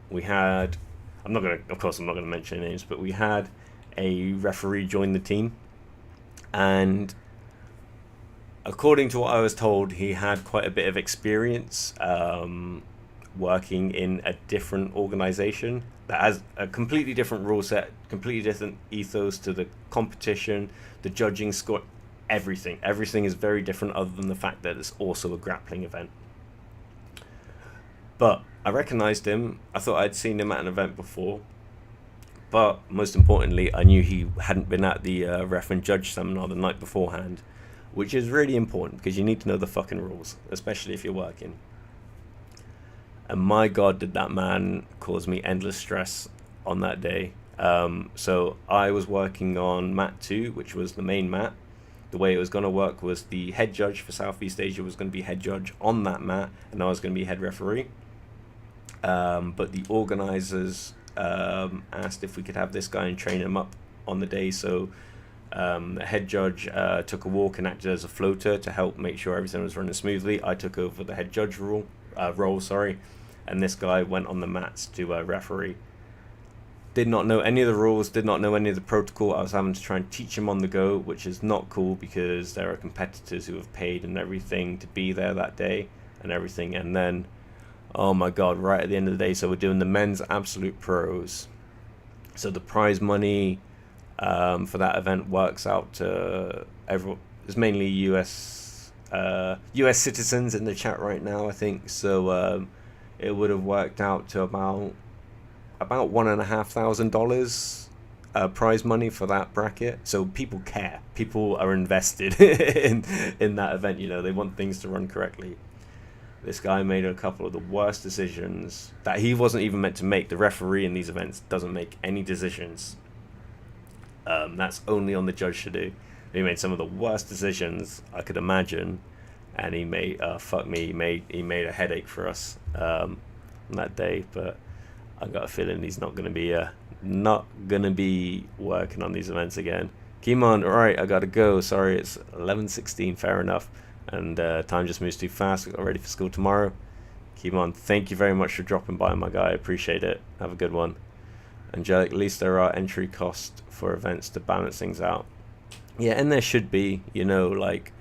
we had, I'm not gonna mention names, but we had a referee join the team, and according to what I was told, he had quite a bit of experience working in a different organization that has a completely different rule set, completely different ethos to the competition, the judging score, everything is very different, other than the fact that it's also a grappling event. But I recognized him. I thought I'd seen him at an event before, but most importantly, I knew he hadn't been at the ref and judge seminar the night beforehand, which is really important because you need to know the fucking rules, especially if you're working. And my god, did that man cause me endless stress on that day. So I was working on mat 2, which was the main mat. The way it was going to work was the head judge for Southeast Asia was going to be head judge on that mat, and I was going to be head referee. But the organizers asked if we could have this guy and train him up on the day. So the head judge took a walk and acted as a floater to help make sure everything was running smoothly. I took over the head judge role, and this guy went on the mats to referee. Did not know any of the rules, did not know any of the protocol. I was having to try and teach him on the go, which is not cool because there are competitors who have paid and everything to be there that day and everything. And then, oh my god, right at the end of the day, so we're doing the men's absolute pros. So the prize money for that event works out to everyone. It's mainly US citizens in the chat right now, I think. So it would have worked out to about $1,500 prize money for that bracket. So people care. People are invested in that event. You know, they want things to run correctly. This guy made a couple of the worst decisions that he wasn't even meant to make. The referee in these events doesn't make any decisions. That's only on the judge to do. He made some of the worst decisions I could imagine, and he made he made a headache for us on that day. But I got a feeling he's not gonna be working on these events again. Kimon, alright, I gotta go. Sorry, it's 11:16. Fair enough. And time just moves too fast. I got ready for school tomorrow. Kimon, thank you very much for dropping by, my guy. I appreciate it. Have a good one. Angelic, at least there are entry costs for events to balance things out. Yeah, and there should be. You know, like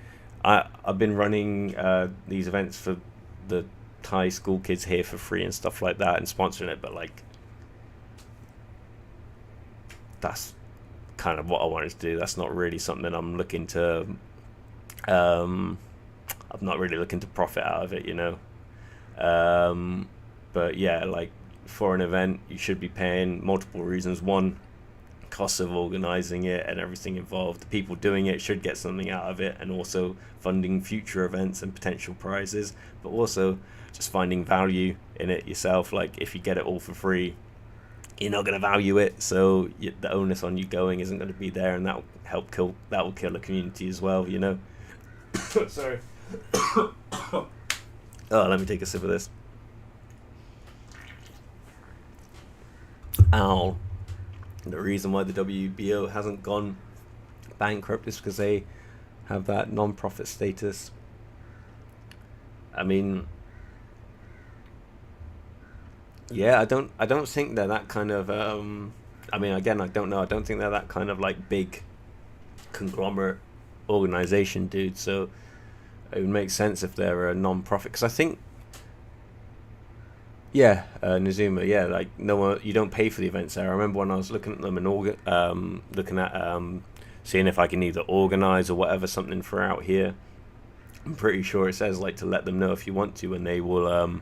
I've been running these events for the Thai school kids here for free and stuff like that and sponsoring it, but like that's kind of what I wanted to do. That's not really something I'm looking to I'm not really looking to profit out of it, you know. But yeah, like for an event you should be paying multiple reasons. One, costs of organizing it and everything involved. The people doing it should get something out of it, and also funding future events and potential prizes, but also just finding value in it yourself. Like if you get it all for free, you're not going to value it, so the onus on you going isn't going to be there, and that will kill the community as well, you know. Sorry. Oh, let me take a sip of this. Ow. The reason why the WBO hasn't gone bankrupt is because they have that non-profit status. I mean, yeah, I don't think they're that kind of I mean, again, I don't know. I don't think they're that kind of like big conglomerate organization, dude. So it would make sense if they're a non-profit, because I think, yeah, Nazuma, yeah, like no one, you don't pay for the events there. I remember when I was looking at them and seeing if I can either organize or whatever something for out here. I'm pretty sure it says like to let them know if you want to, and they will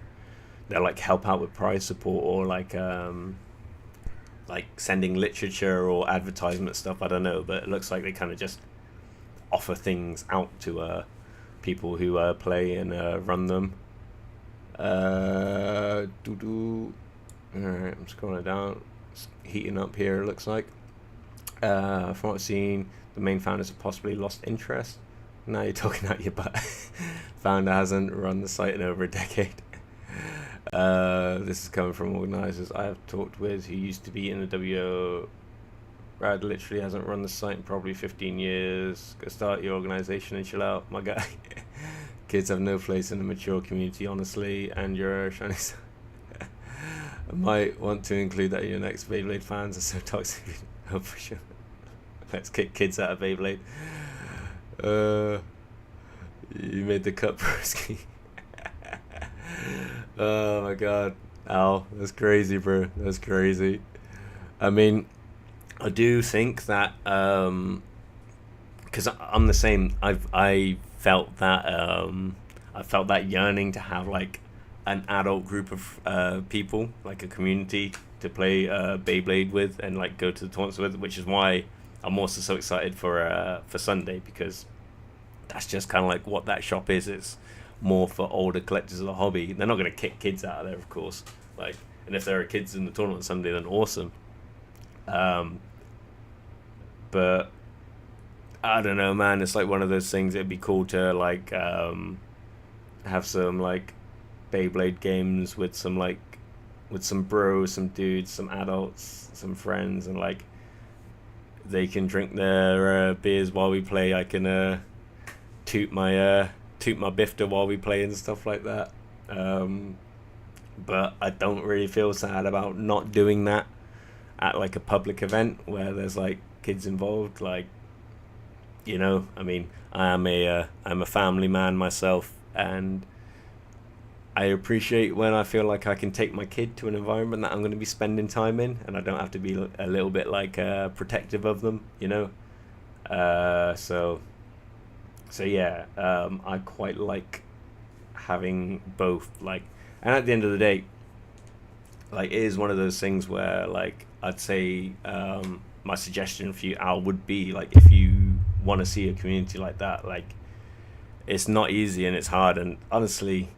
they'll like help out with prize support, or like sending literature or advertisement stuff. I don't know, but it looks like they kind of just offer things out to people who play and run them. Alright, I'm scrolling down. It's heating up here, it looks like. From what I've seen, the main founders have possibly lost interest. Now you're talking out your butt. Founder hasn't run the site in over a decade. This is coming from organizers I have talked with who used to be in the WO. Brad literally hasn't run the site in probably 15 years. Go start your organization and chill out, my guy. Kids have no place in the mature community, honestly, and you're shining. I might want to include that in your next Beyblade. Fans are so toxic. Oh, for sure. Let's kick kids out of Beyblade. You made the cut, broski. Oh my god. Al, that's crazy, bro. That's crazy. I mean, I do think that, because I'm the same. I felt that yearning to have like an adult group of people, like a community to play Beyblade with and like go to the tournaments with, which is why I'm also so excited for Sunday, because that's just kind of like what that shop is. It's more for older collectors of the hobby. They're not going to kick kids out of there, of course. Like, and if there are kids in the tournament Sunday, then awesome. Um, but I don't know, man. It's like one of those things. It'd be cool to like have some like Beyblade games with some bros, some dudes, some adults, some friends, and like they can drink their beers while we play. I can toot my toot my bifter while we play and stuff like that. Um, but I don't really feel sad about not doing that at like a public event where there's like kids involved. Like, I mean, I'm a family man myself, and I appreciate when I feel like I can take my kid to an environment that I'm going to be spending time in, and I don't have to be a little bit like protective of them. So yeah, I quite like having both. Like, and at the end of the day, like it is one of those things where like I'd say my suggestion for you, Al, would be like if you want to see a community like that, like it's not easy and it's hard and honestly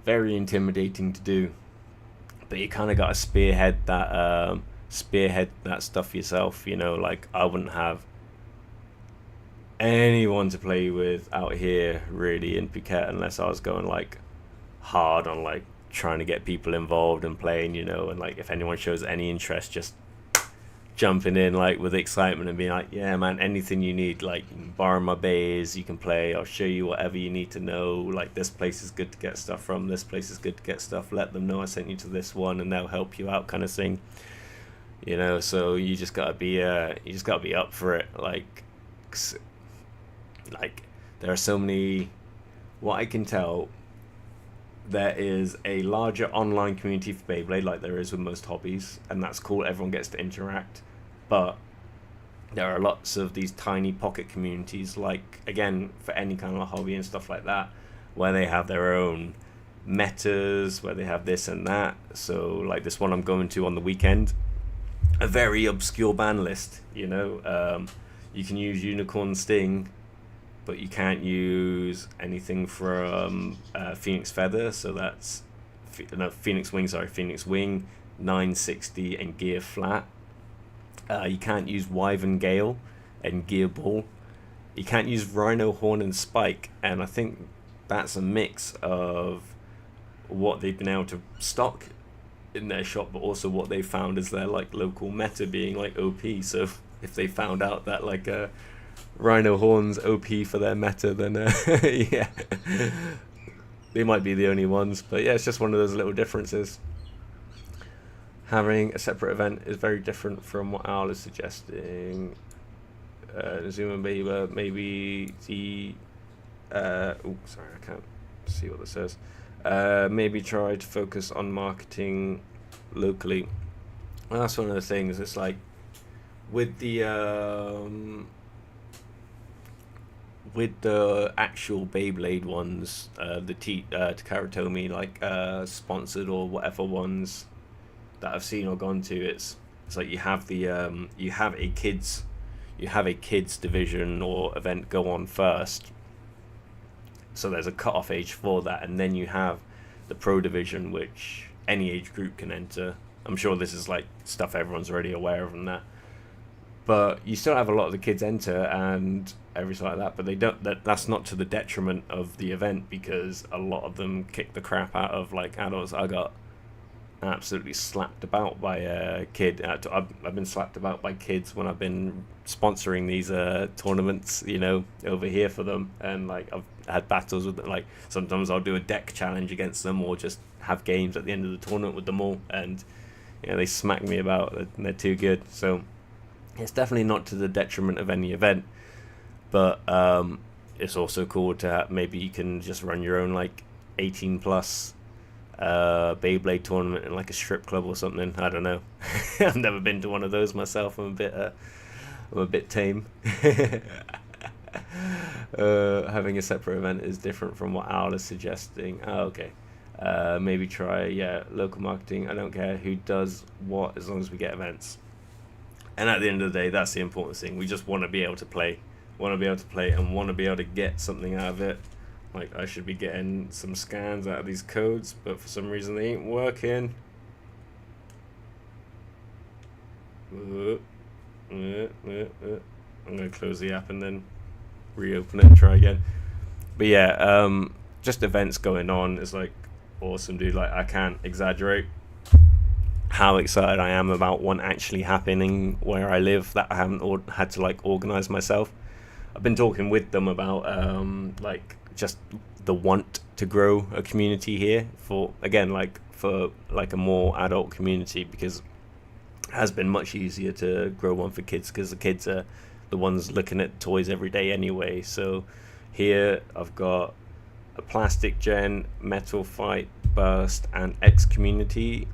very intimidating to do, but you kind of got to spearhead that stuff yourself. Like I wouldn't have anyone to play with out here really in Phuket unless I was going like hard on like trying to get people involved and playing, and like if anyone shows any interest, just jumping in like with excitement and being like, yeah man, anything you need, like you can borrow my bays, you can play, I'll show you whatever you need to know, like this place is good to get stuff from, this place is good to get stuff, let them know I sent you to this one and they'll help you out, kind of thing. So you just gotta be up for it. Like there are so many, what I can tell, there is a larger online community for Beyblade like there is with most hobbies, and that's cool, everyone gets to interact, but there are lots of these tiny pocket communities, like again for any kind of hobby and stuff like that, where they have their own metas, where they have this and that. So like this one I'm going to on the weekend, a very obscure ban list. You can use Unicorn Sting, but you can't use anything from Phoenix Feather, so that's Phoenix Wing, 960 and Gear Flat. You can't use Wyvern Gale and Gear Ball. You can't use Rhino Horn and Spike, and I think that's a mix of what they've been able to stock in their shop, but also what they found is their like local meta being like OP. So if they found out that like Rhino Horn's OP for their meta, then yeah, they might be the only ones. But yeah, it's just one of those little differences. Having a separate event is very different from what Al is suggesting. Zuma Bieber, maybe the sorry, I can't see what this says. Maybe try to focus on marketing locally. Well, that's one of the things. It's like with the actual Beyblade ones, the Takaratomi like sponsored or whatever ones that I've seen or gone to, it's like you have the you have a kids division or event go on first, so there's a cut-off age for that, and then you have the pro division which any age group can enter. I'm sure this is like stuff everyone's already aware of and that, but you still have a lot of the kids enter and everything like that, but they don't, that's not to the detriment of the event, because a lot of them kick the crap out of like adults. I got absolutely slapped about by a kid. I've been slapped about by kids when I've been sponsoring these tournaments, over here for them, and like I've had battles with them. Like sometimes I'll do a deck challenge against them, or just have games at the end of the tournament with them all, and they smack me about, and they're too good. So it's definitely not to the detriment of any event, but it's also cool to maybe you can just run your own like 18 plus Beyblade tournament in like a strip club or something. I don't know. I've never been to one of those myself. I'm a bit tame. Having a separate event is different from what Al is suggesting. Oh, okay. Maybe try local marketing. I don't care who does what, as long as we get events. And at the end of the day, that's the important thing. We just want to be able to play, and want to be able to get something out of it. Like, I should be getting some scans out of these codes, but for some reason they ain't working. I'm gonna close the app and then reopen it and try again. But yeah, just events going on is like awesome, dude. Like I can't exaggerate how excited I am about one actually happening where I live that I haven't had to like organize myself. I've been talking with them about like just the want to grow a community here for a more adult community, because it has been much easier to grow one for kids because the kids are the ones looking at toys every day anyway. So here I've got a plastic gen, metal fight, burst, and X community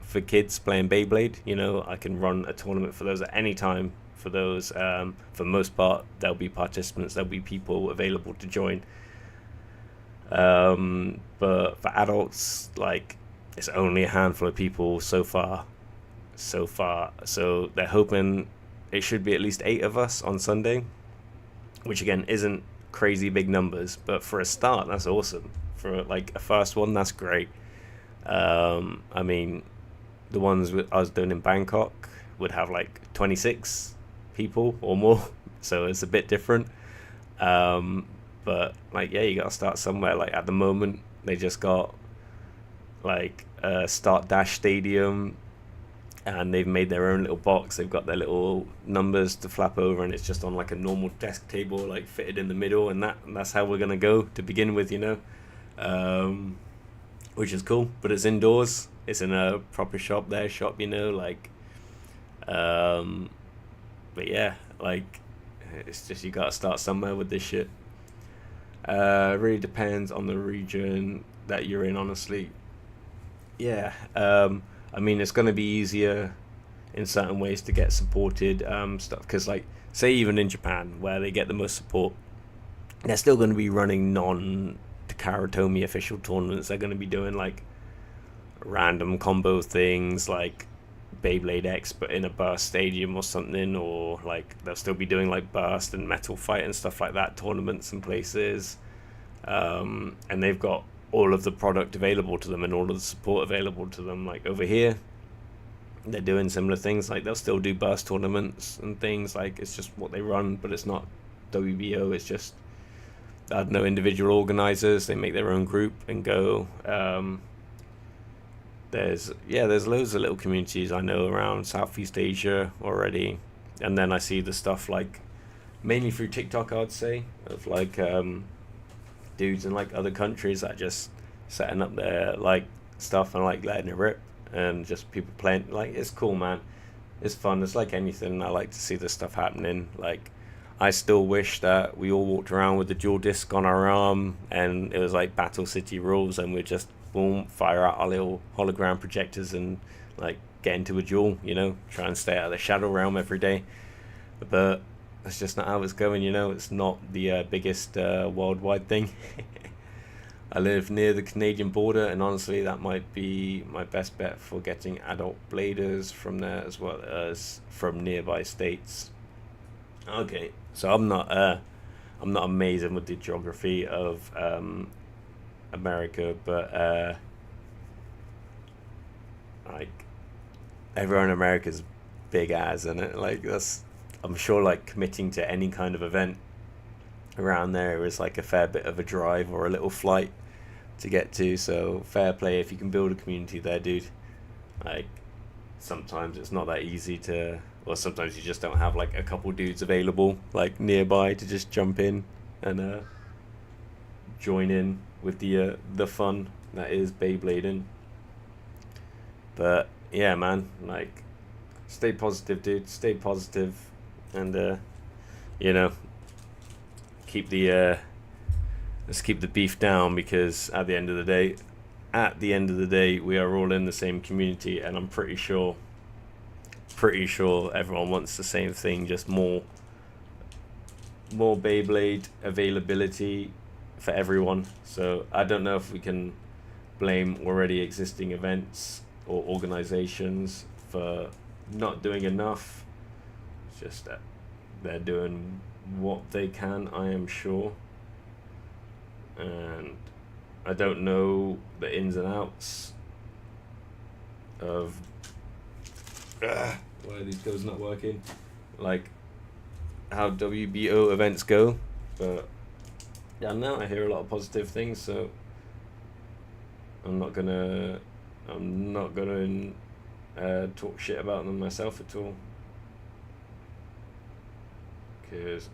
for kids playing Beyblade. You know, I can run a tournament for those at any time. For those, for the most part, there'll be participants, there'll be people available to join. But for adults, like, it's only a handful of people so far. So they're hoping it should be at least 8 of us on Sunday, which again isn't crazy big numbers, but for a start, that's awesome. For like a first one, that's great. I mean, the ones I was doing in Bangkok would have like 26 people or more, so it's a bit different. But like, yeah, you gotta start somewhere. Like at the moment, they just got like a Start Dash Stadium, and they've made their own little box. They've got their little numbers to flap over, and it's just on like a normal desk table, like fitted in the middle, and that's how we're gonna go to begin with, you know, which is cool. But it's indoors. It's in a proper shop, you know, like, but yeah, like, it's just you gotta start somewhere with this shit. Really depends on the region that you're in, honestly. Yeah. I mean, it's going to be easier in certain ways to get supported stuff, because like, say even in Japan where they get the most support, they're still going to be running non-Karatomi official tournaments. They're going to be doing like random combo things like Beyblade X but in a burst stadium or something, or like they'll still be doing like burst and metal fight and stuff like that tournaments and places, and they've got all of the product available to them and all of the support available to them. Like over here, they're doing similar things. Like they'll still do burst tournaments and things. Like it's just what they run, but it's not WBO. It's just, I don't know, individual organizers. They make their own group and go. There's loads of little communities I know around Southeast Asia already, and then I see the stuff like mainly through TikTok, I'd say, of like dudes in like other countries that are just setting up their like stuff and like letting it rip, and just people playing. Like, it's cool, man. It's fun. It's like anything. I like to see this stuff happening. Like, I still wish that we all walked around with the dual disc on our arm and it was like Battle City rules, and we just boom, fire out our little hologram projectors and like get into a duel, you know, try and stay out of the shadow realm every day. But that's just not how it's going, you know. It's not the biggest worldwide thing. I live near the Canadian border, and honestly, that might be my best bet for getting adult bladers from there, as well as from nearby states. Okay, so I'm not amazing with the geography of America, but like everyone in America's big ass, isn't it? Like, that's, I'm sure like committing to any kind of event around there is like a fair bit of a drive or a little flight to get to. So fair play if you can build a community there, dude. Like, sometimes it's not that easy to, or sometimes you just don't have like a couple dudes available like nearby to just jump in and join in with the fun that is Beyblading. But yeah, man, like, stay positive, dude. Stay positive, and you know, keep the let's keep the beef down, because at the end of the day, we are all in the same community, and I'm pretty sure everyone wants the same thing, just more Beyblade availability for everyone. So I don't know if we can blame already existing events or organizations for not doing enough. It's just that they're doing what they can, I am sure, and I don't know the ins and outs of why are these codes not working. like how WBO events go, but yeah, now I hear a lot of positive things, so I'm not gonna talk shit about them myself at all, because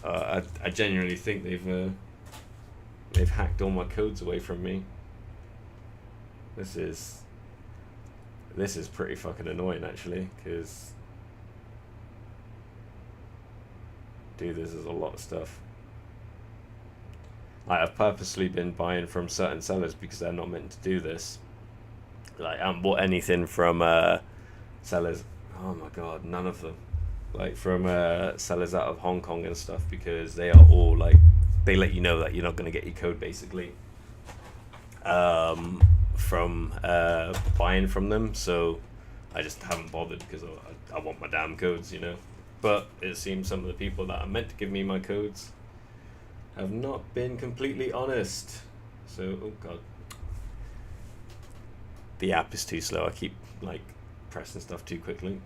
I genuinely think they've hacked all my codes away from me. This is pretty fucking annoying, actually, because dude, this is a lot of stuff. Like, I've purposely been buying from certain sellers because they're not meant to do this. Like, I haven't bought anything from sellers. Oh my god, none of them. Like, from sellers out of Hong Kong and stuff, because they are all like, they let you know that you're not going to get your code, basically, from buying from them. So I just haven't bothered because I want my damn codes, you know. But it seems some of the people that are meant to give me my codes have not been completely honest. So, oh god. The app is too slow. I keep, like, pressing stuff too quickly.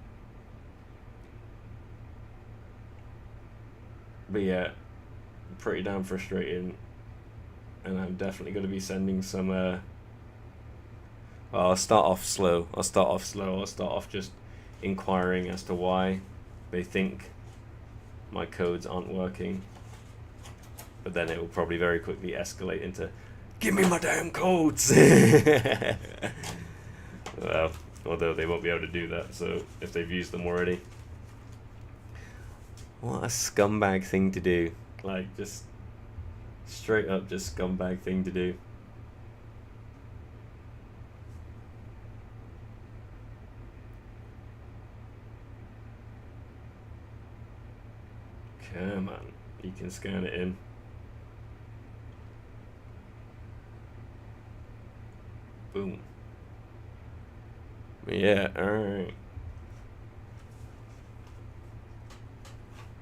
But yeah, pretty damn frustrating. And I'm definitely going to be sending some... well, I'll start off slow. I'll start off just inquiring as to why they think my codes aren't working. But then it will probably very quickly escalate into, give me my damn codes! Well, although they won't be able to do that, so if they've used them already. What a scumbag thing to do. Like, just straight up just scumbag thing to do. Come on, you can scan it in. Boom. Yeah, alright.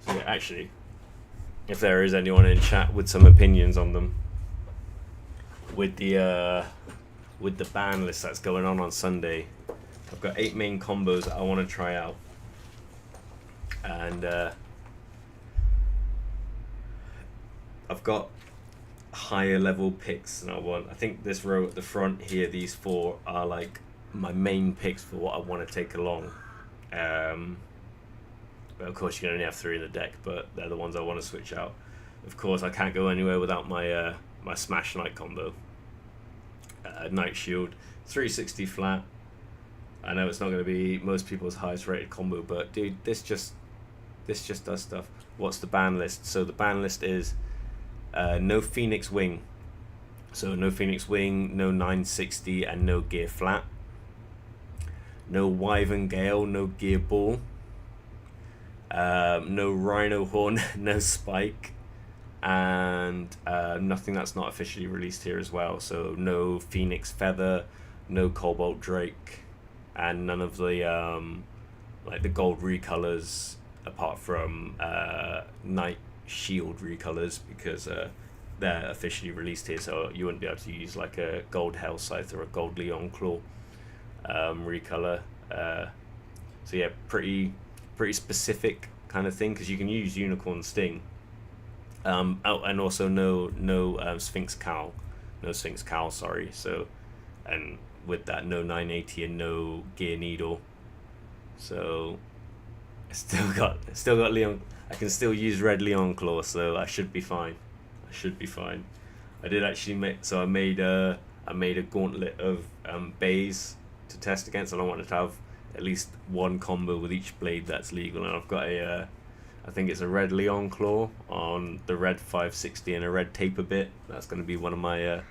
So yeah, actually, if there is anyone in chat with some opinions on them, with the ban list that's going on Sunday, I've got 8 main combos that I want to try out, and I've got higher level picks, and I think this row at the front here, these 4 are like my main picks for what I want to take along. But of course you can only have 3 in the deck, but they're the ones I want to switch out. Of course I can't go anywhere without my my Smash Knight combo. Knight Shield, 360 flat. I know it's not going to be most people's highest rated combo, but dude, this just does stuff. What's the ban list? So the ban list is no Phoenix Wing. So no Phoenix Wing, no 960, and no Gear Flat. No Wyvern Gale, no Gear Ball. No Rhino Horn, no Spike. And nothing that's not officially released here as well. So no Phoenix Feather, no Cobalt Drake, and none of the like the gold recolors, apart from Night Shield recolors, because they're officially released here, so you wouldn't be able to use like a gold Hell Scythe or a gold Leon Claw recolor. So yeah, pretty specific kind of thing, because you can use Unicorn Sting. Oh, and also no Sphinx Cowl, sorry. So, and with that, no 980 and no Gear Needle. So I still got Leon. I can still use red Leon Claw, so I should be fine. I did actually I made a gauntlet of bays to test against, and I wanted to have at least one combo with each blade that's legal, and I've got I think it's a red Leon Claw on the red 560 and a red taper bit. That's going to be one of my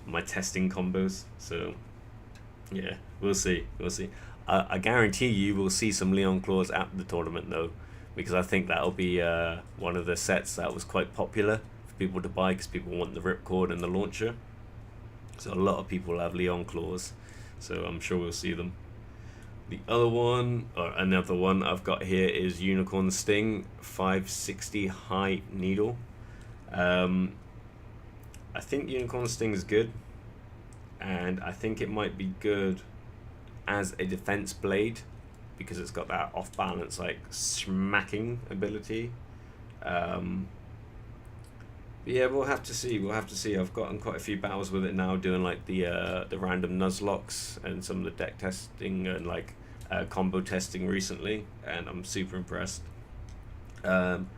my testing combos. So yeah, we'll see. I guarantee you will see some Leon Claws at the tournament though, because I think that'll be one of the sets that was quite popular for people to buy, because people want the ripcord and the launcher. So a lot of people have Leon Claws, so I'm sure we'll see them. The other one, or another one I've got here, is Unicorn Sting 560 high needle. I think Unicorn Sting is good, and I think it might be good as a defense blade, because it's got that off balance like smacking ability. Yeah, we'll have to see. I've gotten quite a few battles with it now, doing like the random Nuzlocks and some of the deck testing and like combo testing recently, and I'm super impressed. And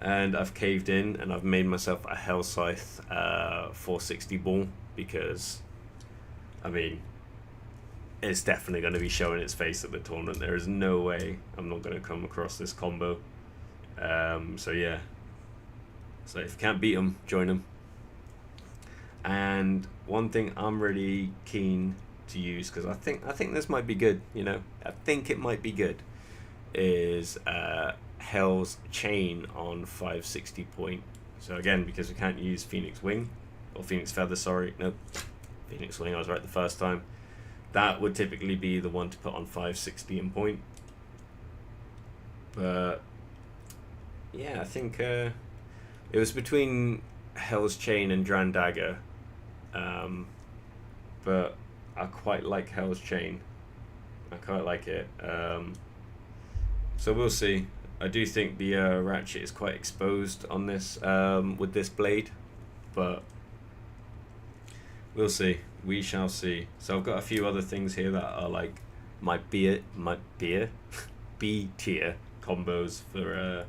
I've caved in and I've made myself a Hell Scythe 460 ball, because I mean, it's definitely going to be showing its face at the tournament. There is no way I'm not going to come across this combo. So yeah. So if you can't beat them, join them. And one thing I'm really keen to use, because I think this might be good, you know, I think it might be good, is Hell's Chain on 560 point. So again, because we can't use Phoenix Wing, or Phoenix Feather, sorry, nope, Phoenix Wing, I was right the first time. That would typically be the one to put on 560 in point. But yeah, I think it was between Hell's Chain and Dran Dagger, but I quite like Hell's Chain. I quite like it. So we'll see. I do think the ratchet is quite exposed on this with this blade, but we'll see. We shall see. So I've got a few other things here that are like my B tier combos for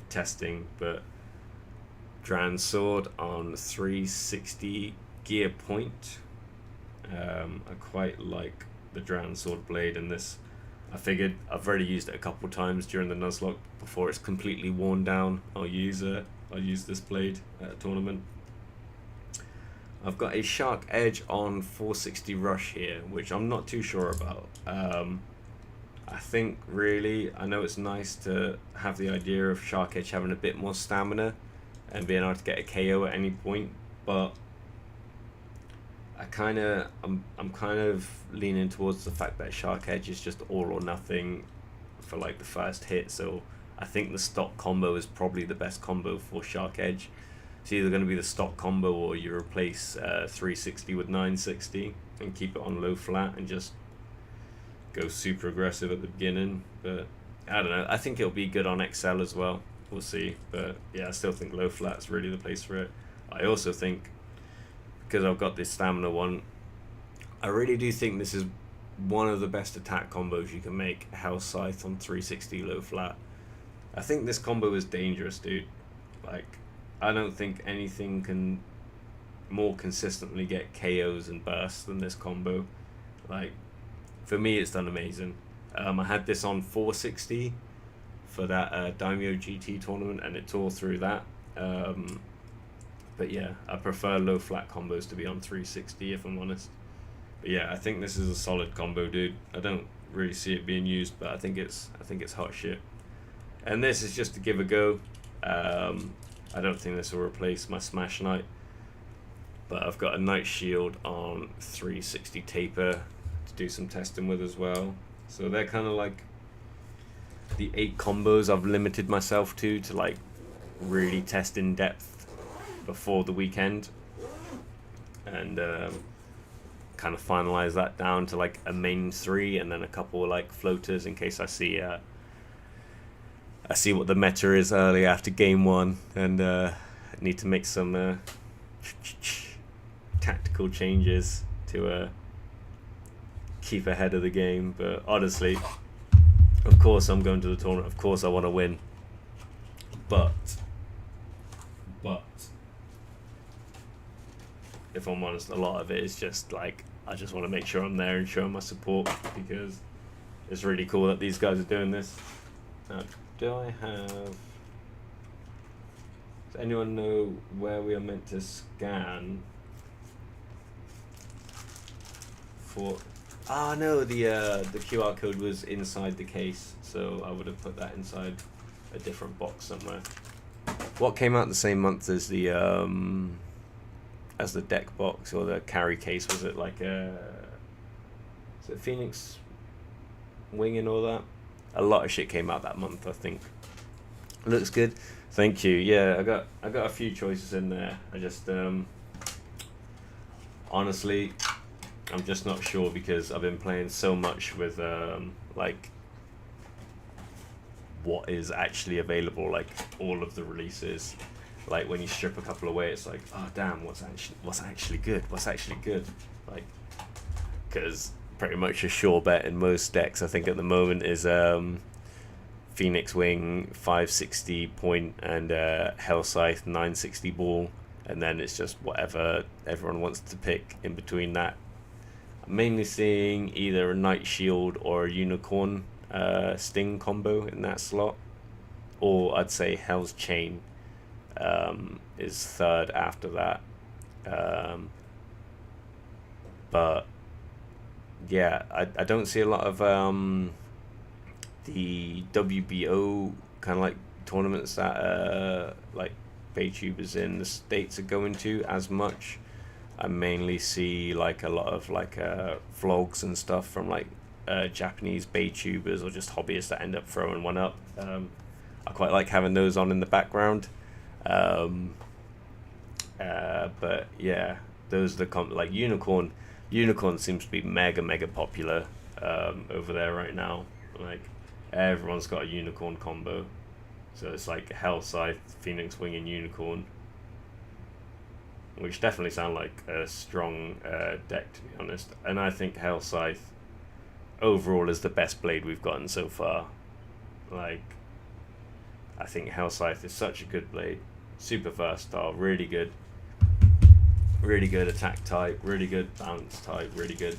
testing, but Dran Sword on 360 gear point. I quite like the Dran Sword blade in this. I figured I've already used it a couple times during the Nuzlocke before it's completely worn down. I'll use this blade at a tournament. I've got a Shark Edge on 460 Rush here, which I'm not too sure about. I think really, I know it's nice to have the idea of Shark Edge having a bit more stamina and being able to get a KO at any point, but I'm kind of leaning towards the fact that Shark Edge is just all or nothing for like the first hit. So I think the stock combo is probably the best combo for Shark Edge. It's either going to be the stock combo, or you replace 360 with 960 and keep it on low flat and just go super aggressive at the beginning. But I don't know, I think it'll be good on XL as well. We'll see. But yeah, I still think low flat's really the place for it. I also think, because I've got this stamina one, I really do think this is one of the best attack combos you can make. Hell Scythe on 360 low flat. I think this combo is dangerous, dude. Like, I don't think anything can more consistently get KOs and bursts than this combo. Like, for me, it's done amazing. I had this on 460 for that Daimyo GT tournament, and it tore through that. But yeah, I prefer low flat combos to be on 360 if I'm honest. But yeah, I think this is a solid combo, dude. I don't really see it being used, but I think it's hot shit. And this is just to give a go. I don't think this will replace my Smash Knight, but I've got a Knight Shield on 360 taper to do some testing with as well. So they're kind of like the 8 combos I've limited myself to like really test in depth before the weekend, and kind of finalize that down to like a main 3 and then a couple like floaters in case I see what the meta is early after game 1, and need to make some tactical changes to keep ahead of the game. But honestly, of course I'm going to the tournament, of course I want to win, but if I'm honest, a lot of it is just like, I just want to make sure I'm there and show my support, because it's really cool that these guys are doing this. Do I have... Does anyone know where we are meant to scan for... Ah, no, the QR code was inside the case, so I would have put that inside a different box somewhere. What came out the same month as the deck box or the carry case? Was it like is it Phoenix Wing and all that? A lot of shit came out that month, I think. Looks good. Thank you. Yeah, I got a few choices in there. I just honestly, I'm just not sure because I've been playing so much with like what is actually available, like all of the releases. Like when you strip a couple away, it's like, oh damn, what's actually good? Like, because pretty much a sure bet in most decks, I think at the moment, is Phoenix Wing 560 point and Hell Scythe 960 ball, and then it's just whatever everyone wants to pick in between that. I'm mainly seeing either a Night Shield or a Unicorn Sting combo in that slot, or I'd say Hell's Chain is third after that. But yeah, I don't see a lot of the WBO kind of like tournaments that like Baytubers in the States are going to as much. I mainly see like a lot of like vlogs and stuff from like Japanese Baytubers or just hobbyists that end up throwing one up. I quite like having those on in the background. But yeah, those are the like Unicorn seems to be mega popular over there right now. Like everyone's got a Unicorn combo, so it's like Hell Scythe, Phoenix Wing, and Unicorn, which definitely sound like a strong deck, to be honest. And I think Hell Scythe overall is the best blade we've gotten so far. Like, I think Hell Scythe is such a good blade, super versatile, really good attack type, really good balance type, really good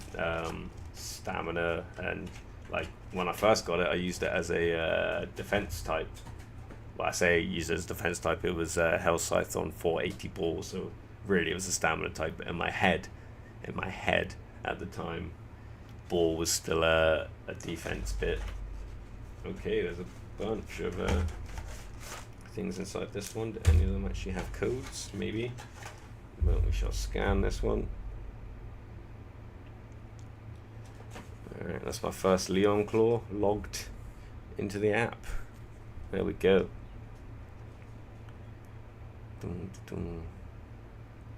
stamina. And like when I first got it, I used it as a defense type. Well, I say used it as defense type, it was Hell Scythe on 480 ball, so really it was a stamina type. But in my head at the time, ball was still a defense bit. Okay, there's a bunch of things inside this one. Do any of them actually have codes? Maybe. Well, we shall scan this one. Alright, that's my first Leon Claw logged into the app. There we go. Dun, dun.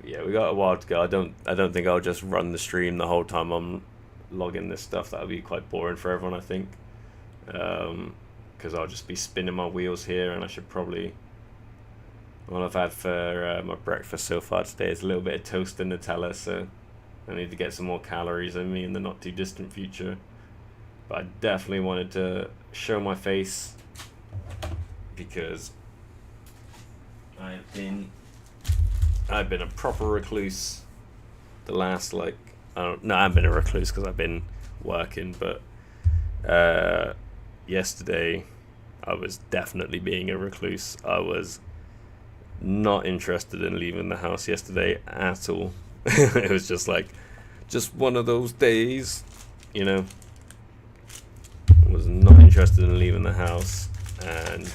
Yeah, we got a while to go. I don't think I'll just run the stream the whole time I'm logging this stuff. That'll be quite boring for everyone, I think. Because I'll just be spinning my wheels here, and I should probably... All I've had for my breakfast so far today is a little bit of toast and Nutella, so I need to get some more calories in me in the not too distant future. But I definitely wanted to show my face because I've been a proper recluse the last I haven't been a recluse because I've been working, but yesterday I was definitely being a recluse. I was not interested in leaving the house yesterday at all. It was just one of those days, you know. I was not interested in leaving the house, and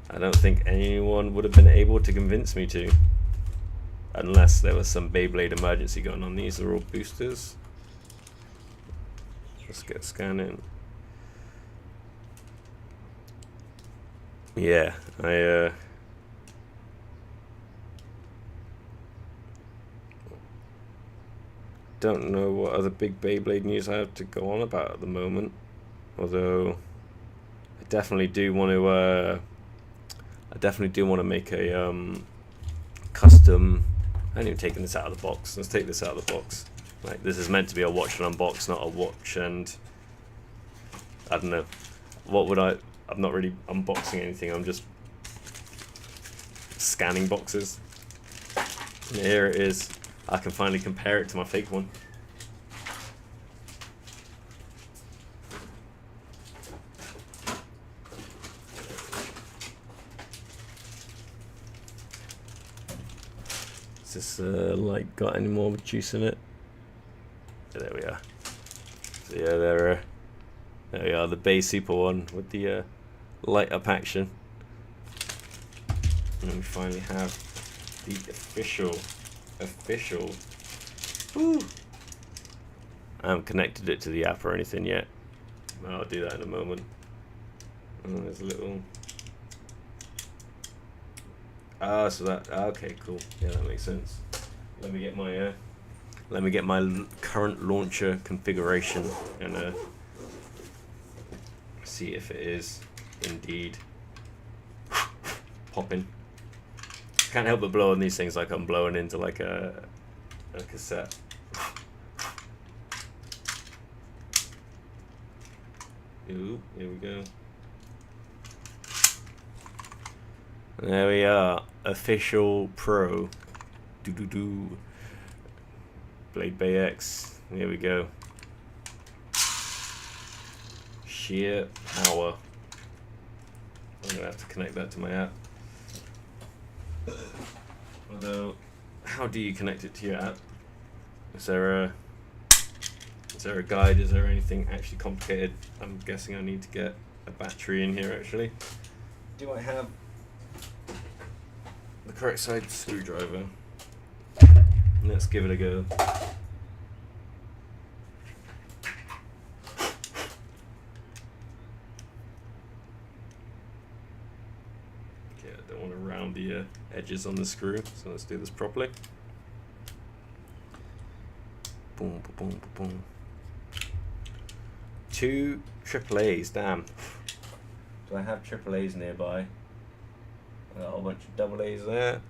I don't think anyone would have been able to convince me to, unless there was some Beyblade emergency going on. These are all boosters. Let's get scanning. Yeah, I don't know what other big Beyblade news I have to go on about at the moment, although I definitely do want to make a custom. I haven't even taken this out of the box. Let's take this out of the box. Like, this is meant to be a watch and unbox, not a watch and I don't know. What would I'm not really unboxing anything. I'm just scanning boxes. And here it is. I can finally compare it to my fake one. Is this light got any more juice in it? There we are. So yeah, there we are, the Bey Super one with the light up action. And we finally have the official. Woo! I haven't connected it to the app or anything yet. I'll do that in a moment. Oh, there's a little. So that. Okay, cool. Yeah, that makes sense. Let me get my Let me get my current launcher configuration and see if it is indeed popping. Can't help but blow on these things like I'm blowing into like a cassette. Ooh, here we go. There we are, official pro. Blade Bay X. Here we go. Sheer power. I'm gonna have to connect that to my app. Although, how do you connect it to your app? Is there a guide? Is there anything actually complicated? I'm guessing I need to get a battery in here actually. Do I have the correct side screwdriver? Let's give it a go. Okay, I don't want to round the edges on the screw, so let's do this properly. Boom, boom, boom, boom. 2 AAAs, damn. Do I have AAAs nearby? I got a whole bunch of AA's there.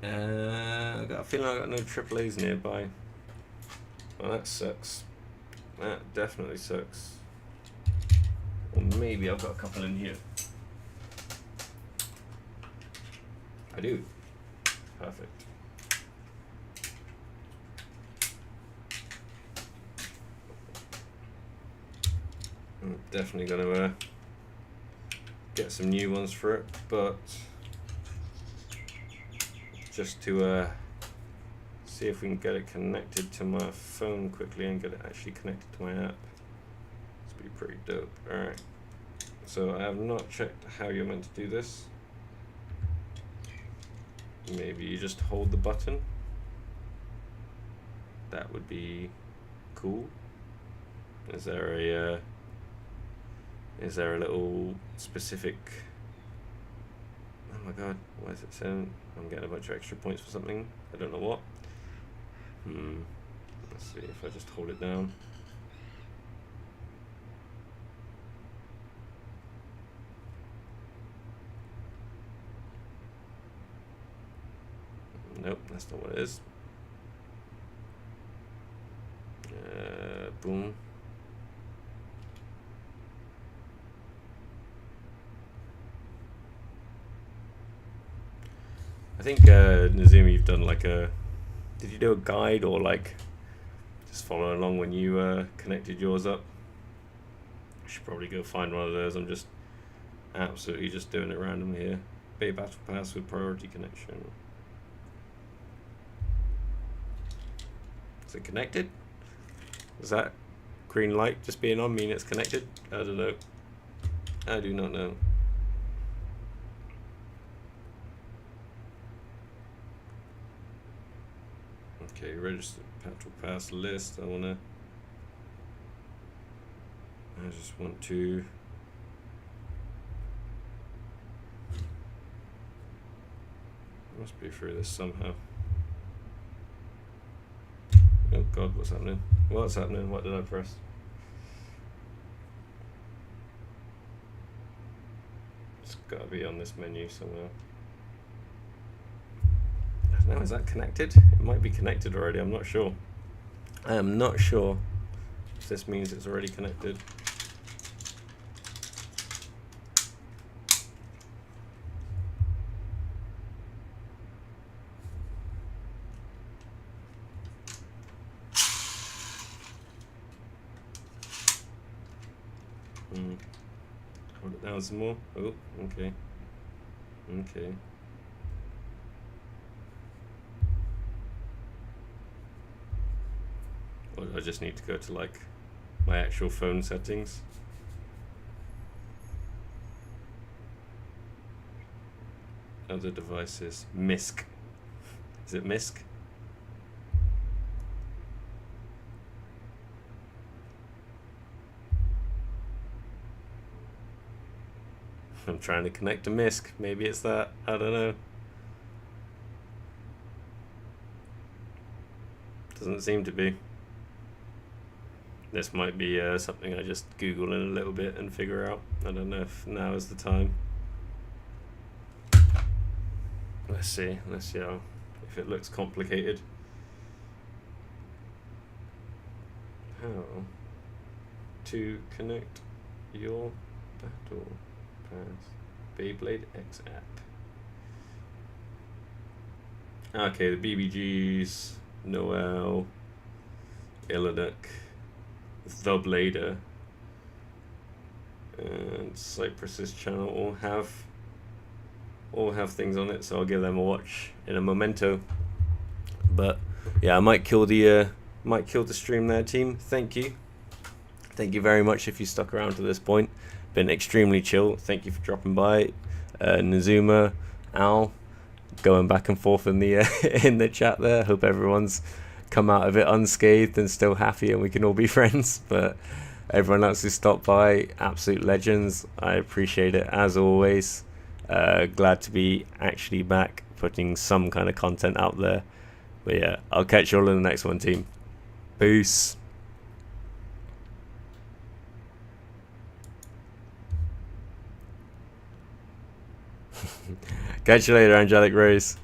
I got a feeling I got no AAAs nearby. Well, that sucks. That definitely sucks. Or maybe I've got a couple in here. I do. Perfect. I'm definitely going to get some new ones for it, but just to see if we can get it connected to my phone quickly and get it actually connected to my app. This would be pretty dope. Alright, so I have not checked how you're meant to do this. Maybe you just hold the button. That would be cool. Is there a little specific... Oh my god, why is it saying I'm getting a bunch of extra points for something? I don't know what. Let's see if I just hold it down. Nope, that's not what it is. Boom. I think Nazim, you've done like a... Did you do a guide or like just following along when you connected yours up? I should probably go find one of those. I'm just absolutely just doing it randomly here. Bey Battle Pass with priority connection. Is it connected? Is that green light just being on mean it's connected? I don't know. I do not know. Okay, registered Battle Pass list. I just want to must be through this somehow. Oh god, what's happening? What's happening? What did I press? It's gotta be on this menu somewhere. I don't know, is that connected? It might be connected already, I'm not sure. I am not sure if this means it's already connected. Hold it down some more. Oh, okay. Okay. Or I just need to go to like my actual phone settings. Other devices. MISC. Is it MISC? I'm trying to connect to MISC. Maybe it's that. I don't know. Doesn't seem to be. This might be something I just Google in a little bit and figure out. I don't know if now is the time. Let's see how, if it looks complicated. How to connect your Battle Pass Beyblade X app. Okay, the BBGs, Noel, Illiduck, The Blader, and Cypress's channel all have things on it, so I'll give them a watch in a memento. But yeah, I might kill the stream there, team. Thank you very much if you stuck around to this point. Been extremely chill. Thank you for dropping by. Nazuma, Al, going back and forth in the in the chat there. Hope everyone's come out of it unscathed and still happy, and we can all be friends. But everyone else who stopped by, absolute legends. I appreciate it as always. Glad to be actually back, putting some kind of content out there. But yeah, I'll catch you all in the next one, team. Peace. Catch you later, Angelic Rose.